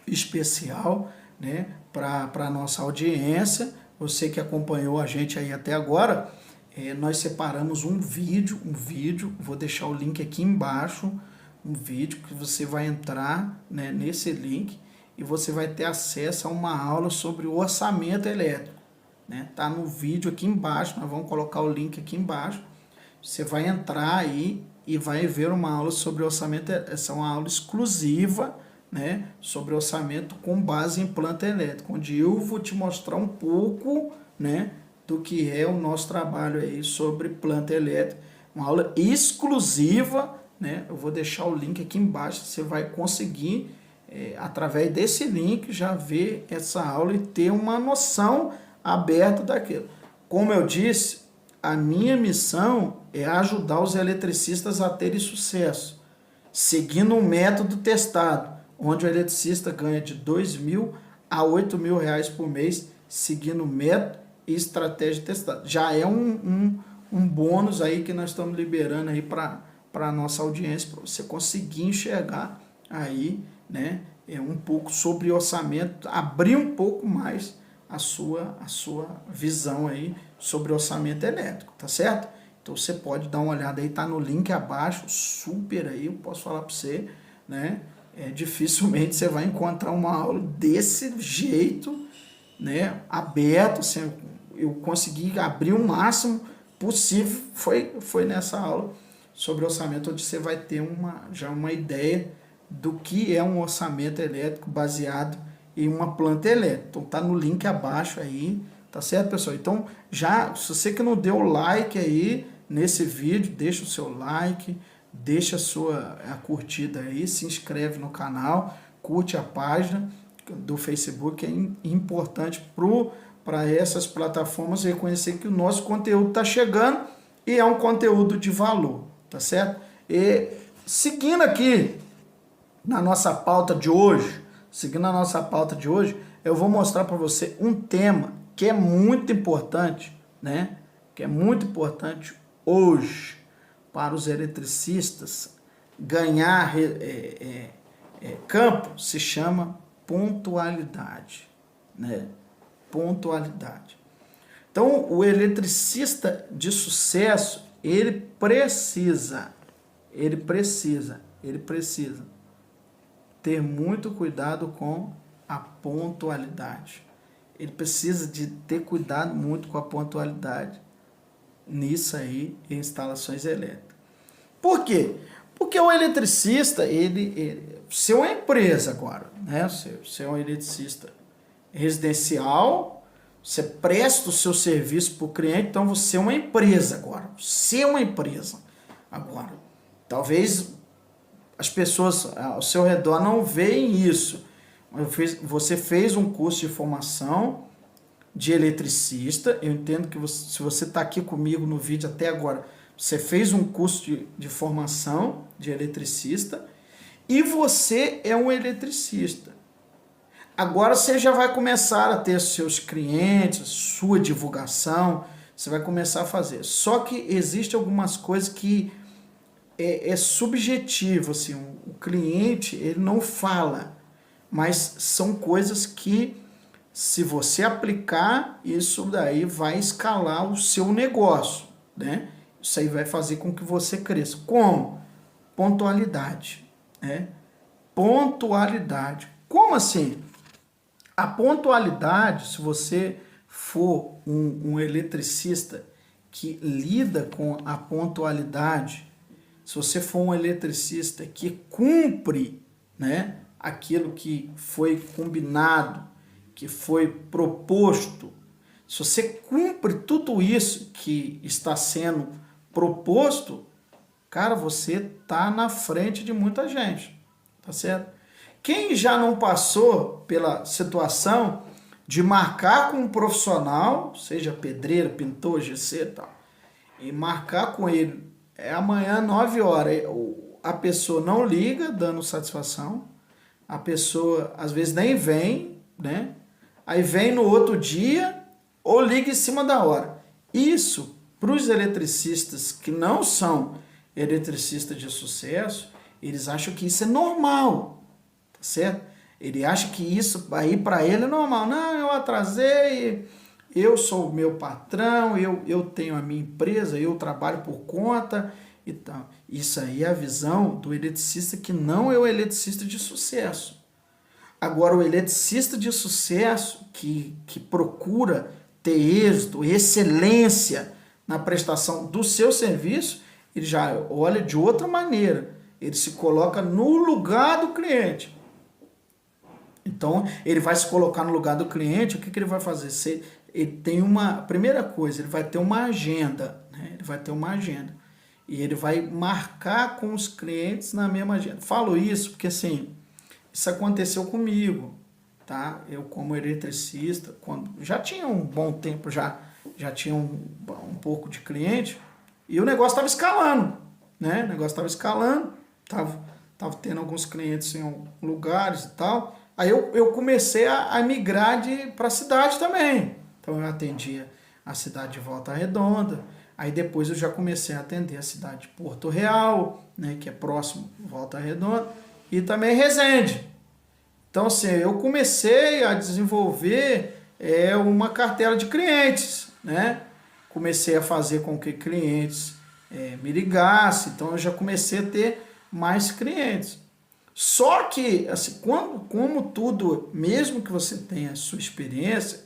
especial, né, para a nossa audiência. Você que acompanhou a gente aí até agora, nós separamos um vídeo, vou deixar o link aqui embaixo, um vídeo que você vai entrar, né, nesse link e você vai ter acesso a uma aula sobre o orçamento elétrico, né? Tá no vídeo aqui embaixo, nós vamos colocar o link aqui embaixo. Você vai entrar aí e vai ver uma aula sobre orçamento, essa é uma aula exclusiva, né, sobre orçamento com base em planta elétrica, onde eu vou te mostrar um pouco, né, do que é o nosso trabalho aí sobre planta elétrica, uma aula exclusiva, né? Eu vou deixar o link aqui embaixo, você vai conseguir, através desse link, já ver essa aula e ter uma noção aberta daquilo. Como eu disse, a minha missão é ajudar os eletricistas a terem sucesso, seguindo um método testado, onde o eletricista ganha de R$2.000 a R$8.000 por mês, seguindo método e estratégia testada. Já é um bônus aí que nós estamos liberando aí para a nossa audiência, para você conseguir enxergar aí, né, um pouco sobre orçamento, abrir um pouco mais a sua visão aí sobre orçamento elétrico, tá certo? Então você pode dar uma olhada aí, tá no link abaixo, super aí, eu posso falar para você, né? Dificilmente você vai encontrar uma aula desse jeito, né, aberto, assim, eu consegui abrir o máximo possível, foi nessa aula sobre orçamento, onde você vai ter já uma ideia do que é um orçamento elétrico baseado em uma planta elétrica. Então tá no link abaixo aí, tá certo, pessoal? Então, se você que não deu like aí nesse vídeo, deixa o seu like, deixa a curtida aí, se inscreve no canal, curte a página do Facebook, é importante para essas plataformas reconhecer que o nosso conteúdo está chegando e é um conteúdo de valor, tá certo? E seguindo aqui na nossa pauta de hoje, eu vou mostrar para você um tema que é muito importante, né? Que é muito importante hoje para os eletricistas ganhar campo, se chama pontualidade, né? Pontualidade. Então, o eletricista de sucesso, ele precisa ter muito cuidado com a pontualidade. Ele precisa de ter cuidado muito com a pontualidade nisso aí, em instalações elétricas. Por quê? Porque o eletricista, se é uma empresa agora, né? Se é um eletricista residencial, você presta o seu serviço para o cliente, então você é uma empresa agora. Você é uma empresa agora. Talvez as pessoas ao seu redor não veem isso. Você fez um curso de formação, de eletricista. Eu entendo que você, se você está aqui comigo no vídeo até agora, você fez um curso de formação de eletricista e você é um eletricista. Agora você já vai começar a ter seus clientes, sua divulgação, você vai começar a fazer. Só que existem algumas coisas que é subjetivo, assim, o cliente ele não fala, mas são coisas que, se você aplicar, isso daí vai escalar o seu negócio, né? Isso aí vai fazer com que você cresça. Como? Pontualidade, né? Pontualidade. Como assim? A pontualidade, se você for um eletricista que lida com a pontualidade, se você for um eletricista que cumpre, né, aquilo que foi combinado, que foi proposto, se você cumpre tudo isso que está sendo proposto, cara, você tá na frente de muita gente, tá certo? Quem já não passou pela situação de marcar com um profissional, seja pedreiro, pintor, gesseiro e tal, e marcar com ele amanhã 9 horas, a pessoa não liga dando satisfação, a pessoa às vezes nem vem, né? Aí vem no outro dia ou liga em cima da hora. Isso, para os eletricistas que não são eletricistas de sucesso, eles acham que isso é normal, tá certo? Ele acha que isso aí para ele é normal. Não, eu atrasei, eu sou o meu patrão, eu tenho a minha empresa, eu trabalho por conta e tal. Isso aí é a visão do eletricista que não é o eletricista de sucesso. Agora, o eletricista de sucesso que procura ter êxito, excelência na prestação do seu serviço, ele já olha de outra maneira. Ele se coloca no lugar do cliente. Então, ele vai se colocar no lugar do cliente, o que ele vai fazer? Ele tem uma... Primeira coisa, ele vai ter uma agenda, né? Ele vai ter uma agenda. E ele vai marcar com os clientes na mesma agenda. Falo isso porque, assim, isso aconteceu comigo, tá? Eu, como eletricista, quando já tinha um bom tempo, já tinha um pouco de cliente, e o negócio estava escalando, né? O negócio estava escalando, tava tendo alguns clientes em lugares e tal. Aí eu comecei a migrar para a cidade também. Então eu atendia a cidade de Volta Redonda. Aí depois eu já comecei a atender a cidade de Porto Real, né, que é próximo Volta Redonda, e também Resende. Então assim, eu comecei a desenvolver uma cartela de clientes, né? Comecei a fazer com que clientes me ligassem, então eu já comecei a ter mais clientes. Só que, assim, como tudo, mesmo que você tenha a sua experiência,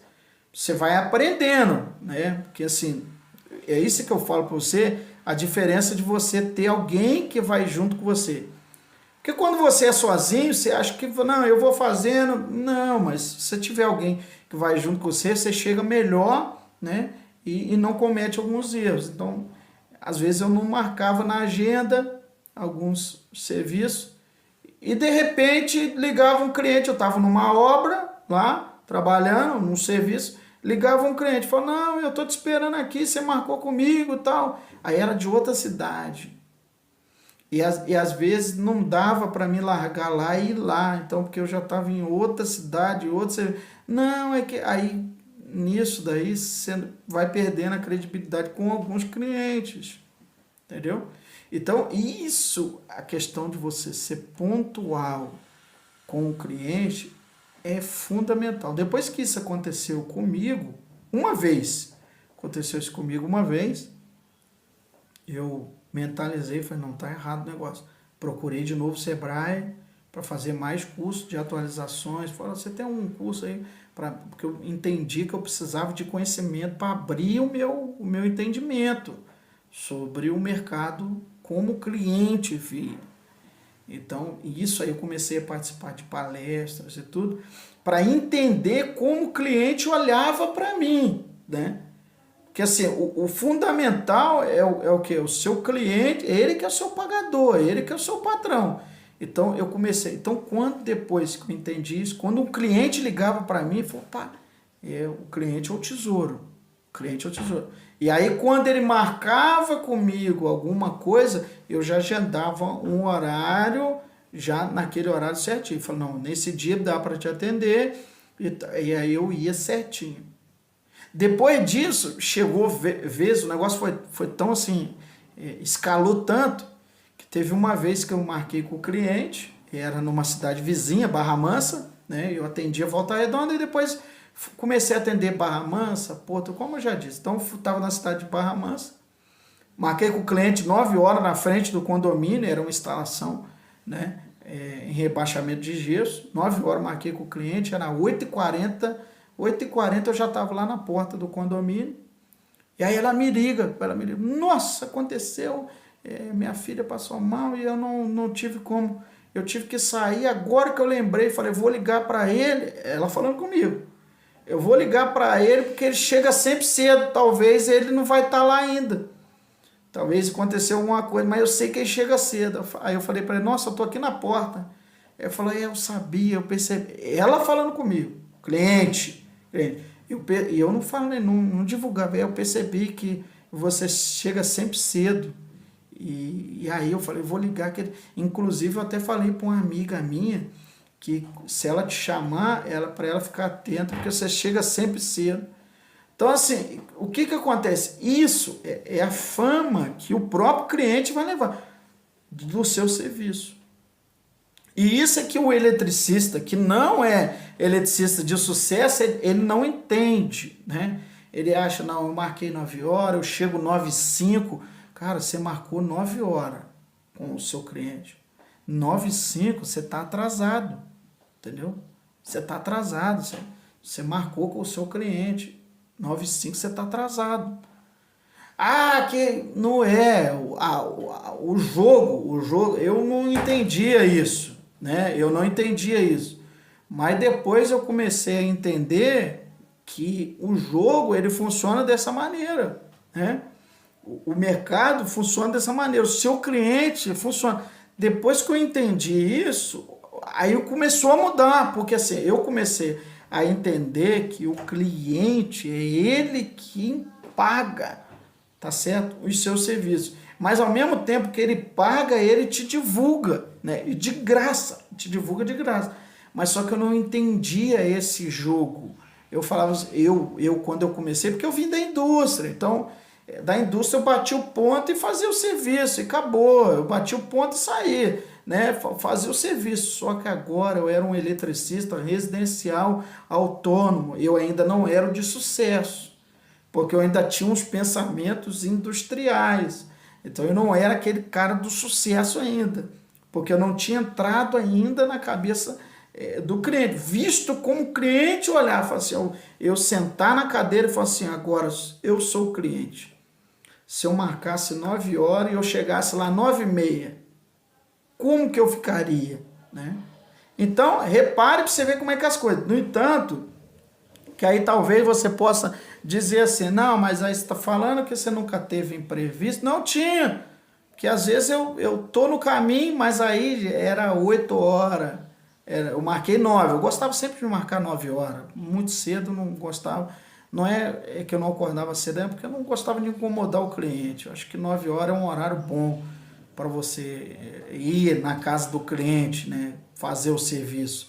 você vai aprendendo, né? Porque, assim, é isso que eu falo para você, a diferença de você ter alguém que vai junto com você. Porque quando você é sozinho, você acha que, não, eu vou fazendo. Não, mas se você tiver alguém que vai junto com você, você chega melhor, né? E não comete alguns erros. Então, às vezes eu não marcava na agenda alguns serviços, e de repente ligava um cliente, eu estava numa obra lá, trabalhando num serviço, ligava um cliente, falou, não, eu estou te esperando aqui, você marcou comigo e tal. Aí era de outra cidade. E às vezes não dava para me largar lá e ir lá, então, porque eu já estava em outra cidade, outro serviço. Não, é que aí nisso daí você vai perdendo a credibilidade com alguns clientes, entendeu? Então, isso, a questão de você ser pontual com o cliente é fundamental. Depois que isso aconteceu comigo, aconteceu isso comigo uma vez, eu mentalizei, falei, não, tá errado o negócio. Procurei de novo o Sebrae para fazer mais curso de atualizações. Falei, você tem um curso aí? Porque eu entendi que eu precisava de conhecimento para abrir o meu entendimento sobre o mercado como cliente, filho. Então, isso aí eu comecei a participar de palestras e tudo, para entender como o cliente olhava para mim, né? Porque assim, o fundamental é o que? O seu cliente, ele que é o seu pagador, ele que é o seu patrão. Então, eu comecei. Então, depois que eu entendi isso, quando um cliente ligava para mim, falou, pá, O cliente é o tesouro. O cliente é o tesouro. E aí, quando ele marcava comigo alguma coisa, eu já agendava um horário, já naquele horário certinho. Falei, não, nesse dia dá para te atender, e aí eu ia certinho. Depois disso, chegou vez, o negócio foi tão assim, escalou tanto, que teve uma vez que eu marquei com o cliente, era numa cidade vizinha, Barra Mansa, né? Eu atendia Volta Redonda e depois comecei a atender Barra Mansa, Porto, como eu já disse. Então, estava na cidade de Barra Mansa, marquei com o cliente 9 horas na frente do condomínio, era uma instalação, né? Em rebaixamento de gesso. 9 horas marquei com o cliente, era 8h40. 8h40 eu já estava lá na porta do condomínio. E aí ela me liga, nossa, aconteceu, minha filha passou mal e eu não tive como. Eu tive que sair, agora que eu lembrei, falei, vou ligar para ele, ela falando comigo. Eu vou ligar para ele porque ele chega sempre cedo, talvez ele não vai estar lá ainda. Talvez aconteceu alguma coisa, mas eu sei que ele chega cedo. Aí eu falei para ele, nossa, eu tô aqui na porta. Ele falou, eu sabia, eu percebi. Ela falando comigo, cliente. E eu não falei, não divulgava. Eu percebi que você chega sempre cedo. E aí eu falei, vou ligar. Inclusive eu até falei para uma amiga minha que se ela te chamar, para ela ficar atenta, porque você chega sempre cedo. Então, assim, o que acontece? Isso é a fama que o próprio cliente vai levar do seu serviço. E isso é que o eletricista, que não é eletricista de sucesso, ele não entende, né? Ele acha, não, eu marquei 9 horas, eu chego 9h05. Cara, você marcou 9 horas com o seu cliente. 9h05, você está atrasado, entendeu? Você está atrasado, você marcou com o seu cliente. 9h05 você está atrasado. Ah, que não é o jogo, eu não entendia isso, né? Eu não entendia isso. Mas depois eu comecei a entender que o jogo, ele funciona dessa maneira, né? O mercado funciona dessa maneira, o seu cliente funciona. Depois que eu entendi isso, aí começou a mudar, porque assim, eu comecei a entender que o cliente é ele quem paga, tá certo? Os seus serviços. Mas ao mesmo tempo que ele paga, ele te divulga, né? E de graça, te divulga de graça. Mas só que eu não entendia esse jogo. Eu falava, quando eu comecei, porque eu vim da indústria, então da indústria eu bati o ponto e fazia o serviço, e acabou. Eu bati o ponto e saí, né? Fazia o serviço. Só que agora eu era um eletricista residencial autônomo, eu ainda não era o de sucesso, porque eu ainda tinha uns pensamentos industriais. Então eu não era aquele cara do sucesso ainda, porque eu não tinha entrado ainda na cabeça do cliente, visto como o cliente olhar, falar assim, eu sentar na cadeira e falar assim, agora eu sou o cliente. Se eu marcasse 9 horas e eu chegasse lá 9h30, como que eu ficaria, né? Então, repare para você ver como é que é as coisas. No entanto, que aí talvez você possa dizer assim, não, mas aí você está falando que você nunca teve imprevisto. Não tinha, porque às vezes eu tô no caminho, mas aí era 8 horas, eu marquei 9, eu gostava sempre de marcar 9 horas, muito cedo não gostava. Não é que eu não acordava cedo, é porque eu não gostava de incomodar o cliente. Eu acho que 9 horas é um horário bom para você ir na casa do cliente, né, fazer o serviço.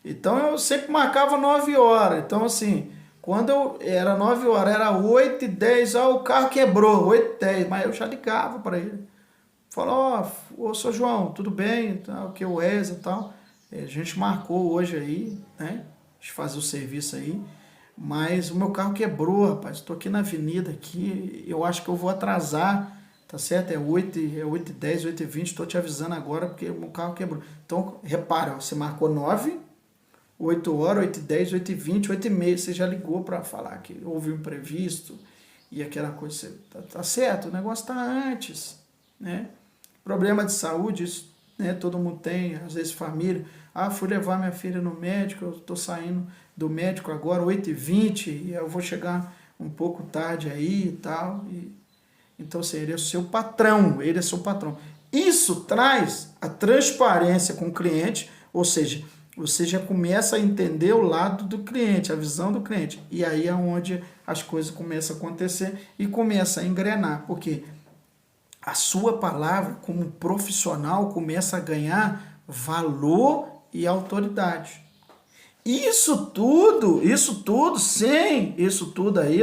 Então eu sempre marcava 9 horas. Então assim, quando era 9 horas, era 8h10, o carro quebrou, 8h10, mas eu já ligava para ele. Falou, ô seu João, tudo bem? Tal, que o Wesley e tal. A gente marcou hoje aí, né, de fazer o serviço aí. Mas o meu carro quebrou, rapaz. Estou aqui na avenida aqui, eu acho que eu vou atrasar, tá certo? É 8h10, 8h20, estou te avisando agora porque o meu carro quebrou. Então, repara, você marcou 9, 8 horas, 8h10, 8h20, 8h30, você já ligou para falar que houve um imprevisto e aquela coisa, tá certo? O negócio está antes, né? Problema de saúde, isso, né? Todo mundo tem, às vezes família. Fui levar minha filha no médico, eu estou saindo do médico agora, 8h20, e eu vou chegar um pouco tarde aí e tal. Então, assim, ele é o seu patrão, ele é seu patrão. Isso traz a transparência com o cliente, ou seja, você já começa a entender o lado do cliente, a visão do cliente. E aí é onde as coisas começam a acontecer e começa a engrenar. Porque a sua palavra, como profissional, começa a ganhar valor e autoridade. Isso tudo, sim, isso tudo aí,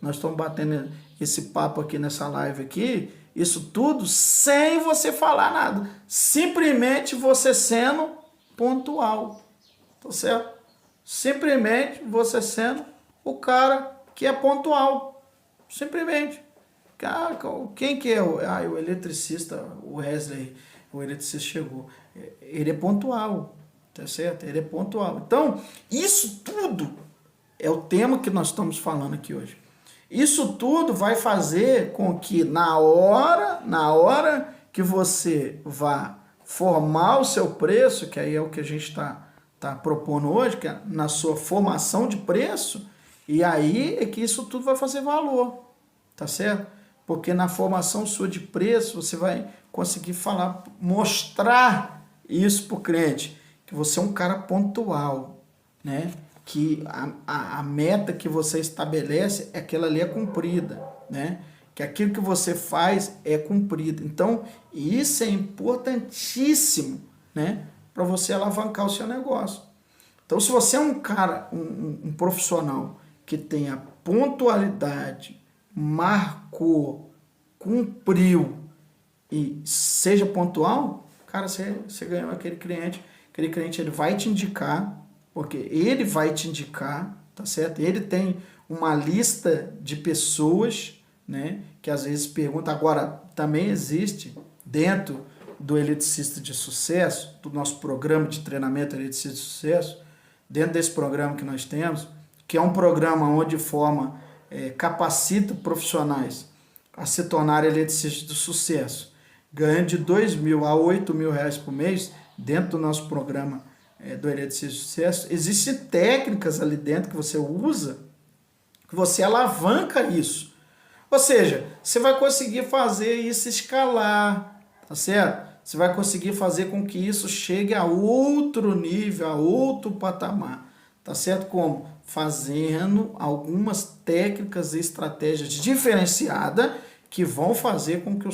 nós estamos batendo esse papo aqui nessa live aqui, isso tudo sem você falar nada, simplesmente você sendo pontual, tá certo? Simplesmente você sendo o cara que é pontual, simplesmente. Quem que é o eletricista, o Wesley, o eletricista chegou, ele é pontual, tá certo? Ele é pontual. Então, isso tudo é o tema que nós estamos falando aqui hoje. Isso tudo vai fazer com que na hora que você vá formar o seu preço, que aí é o que a gente tá propondo hoje, que é na sua formação de preço, e aí é que isso tudo vai fazer valor, tá certo? Porque na formação sua de preço, você vai conseguir falar, mostrar isso para o cliente, que você é um cara pontual, né? Que a meta que você estabelece, aquela ali é cumprida, né? Que aquilo que você faz é cumprido. Então, isso é importantíssimo, né? Para você alavancar o seu negócio. Então, se você é um cara, um profissional que tenha pontualidade, marcou, cumpriu e seja pontual, cara, você ganhou aquele cliente ele vai te indicar, porque ele vai te indicar, tá certo? Ele tem uma lista de pessoas, né, que às vezes pergunta. Agora, também existe dentro do Eletricista de Sucesso, do nosso programa de treinamento Eletricista de Sucesso, dentro desse programa que nós temos, que é um programa onde capacita profissionais a se tornarem eletricistas de sucesso, ganhando de R$2.000 a R$8.000 por mês, dentro do nosso programa do Eletricista de Sucesso. Existem técnicas ali dentro que você usa, que você alavanca isso. Ou seja, você vai conseguir fazer isso escalar, tá certo? Você vai conseguir fazer com que isso chegue a outro nível, a outro patamar, tá certo? Como? Fazendo algumas técnicas e estratégias diferenciadas que vão fazer com que o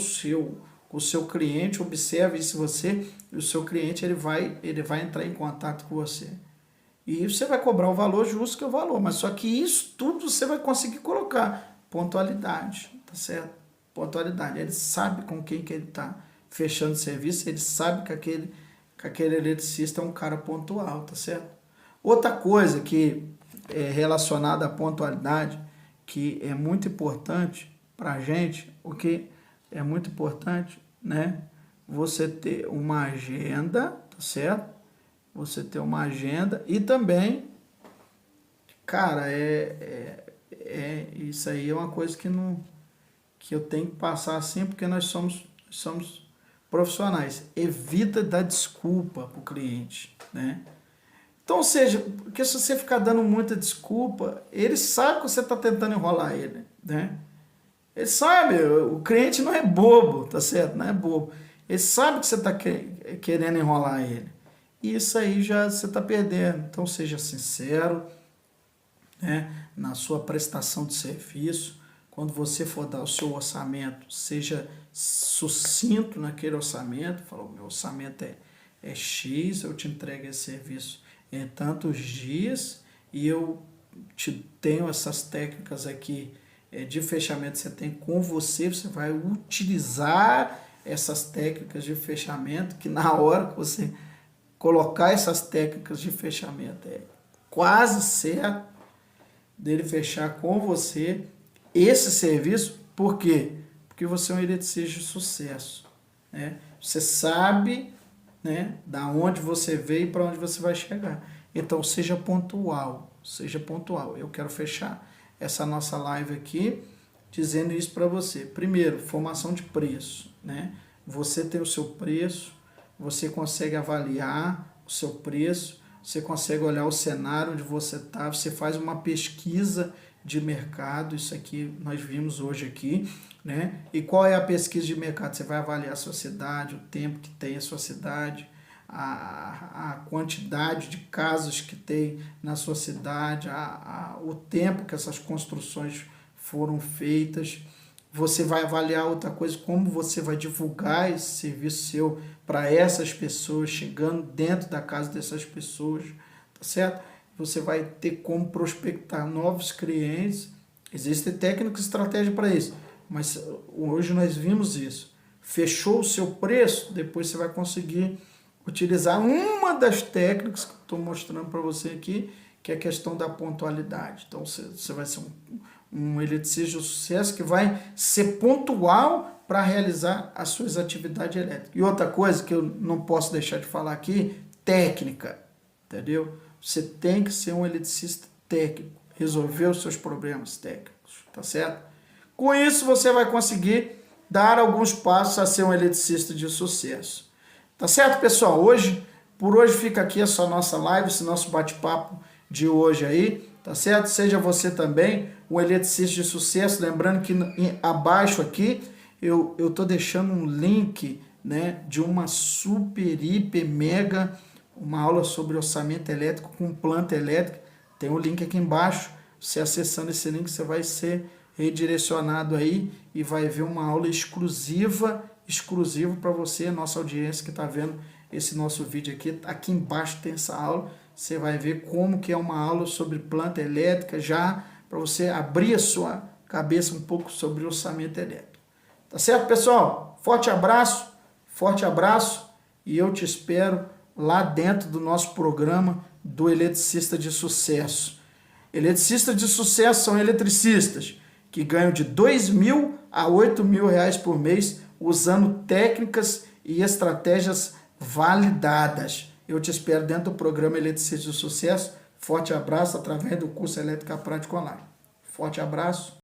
seu cliente observe isso em você, e o seu cliente ele vai entrar em contato com você. E você vai cobrar o valor justo, que é o valor, mas só que isso tudo você vai conseguir colocar pontualidade, tá certo? Pontualidade. Ele sabe com quem que ele está fechando serviço, ele sabe que aquele eletricista é um cara pontual, tá certo? Outra coisa que é relacionada à pontualidade, que é muito importante para a gente, o que é muito importante, né? Você ter uma agenda, tá certo? Você ter uma agenda e também, cara, isso aí é uma coisa que eu tenho que passar assim, porque nós somos profissionais. Evita dar desculpa para o cliente, né? Então, ou seja, porque se você ficar dando muita desculpa, ele sabe que você está tentando enrolar ele, né? Ele sabe, o cliente não é bobo, tá certo? Não é bobo. Ele sabe que você está querendo enrolar ele. E isso aí já você está perdendo. Então, seja sincero, né, na sua prestação de serviço. Quando você for dar o seu orçamento, seja sucinto naquele orçamento. Falou, meu orçamento é X, eu te entrego esse serviço em tantos dias e eu tenho essas técnicas aqui de fechamento, você tem com você vai utilizar essas técnicas de fechamento, que na hora que você colocar essas técnicas de fechamento, é quase certo dele fechar com você esse serviço. Por quê? Porque você é um eletricista de sucesso, né? Você sabe, né, da onde você veio e para onde você vai chegar. Então, seja pontual, seja pontual. Eu quero fechar essa nossa live aqui dizendo isso para você. Primeiro, formação de preço, né? Você tem o seu preço, você consegue avaliar o seu preço, você consegue olhar o cenário onde você está, você faz uma pesquisa de mercado, isso aqui nós vimos hoje aqui, né? E qual é a pesquisa de mercado? Você vai avaliar a sua cidade, o tempo que tem a sua cidade, a quantidade de casas que tem na sua cidade, o tempo que essas construções foram feitas. Você vai avaliar outra coisa, como você vai divulgar esse serviço seu para essas pessoas, chegando dentro da casa dessas pessoas, tá certo? Você vai ter como prospectar novos clientes. Existem técnicas e estratégias para isso, mas hoje nós vimos isso. Fechou o seu preço, depois você vai conseguir utilizar uma das técnicas que eu estou mostrando para você aqui, que é a questão da pontualidade. Então você vai ser um eletricista de sucesso que vai ser pontual para realizar as suas atividades elétricas. E outra coisa que eu não posso deixar de falar aqui, técnica, entendeu? Você tem que ser um eletricista técnico, resolver os seus problemas técnicos, tá certo? Com isso você vai conseguir dar alguns passos a ser um eletricista de sucesso. Tá certo, pessoal? Por hoje fica aqui essa nossa live, esse nosso bate-papo de hoje aí, tá certo? Seja você também um eletricista de sucesso. Lembrando que abaixo aqui eu tô deixando um link, né, de uma super, hiper, mega, uma aula sobre orçamento elétrico com planta elétrica. Tem um link aqui embaixo. Você acessando esse link, você vai ser redirecionado aí e vai ver uma aula exclusivo para você, nossa audiência que está vendo esse nosso vídeo aqui. Aqui embaixo tem essa aula, você vai ver como que é uma aula sobre planta elétrica, já para você abrir a sua cabeça um pouco sobre orçamento elétrico. Tá certo, pessoal? Forte abraço e eu te espero lá dentro do nosso programa do Eletricista de Sucesso. Eletricistas de sucesso são eletricistas que ganham de R$2.000 a R$8.000 por mês usando técnicas e estratégias validadas. Eu te espero dentro do programa Eletricista de Sucesso. Forte abraço através do curso Elétrica Prática Online. Forte abraço.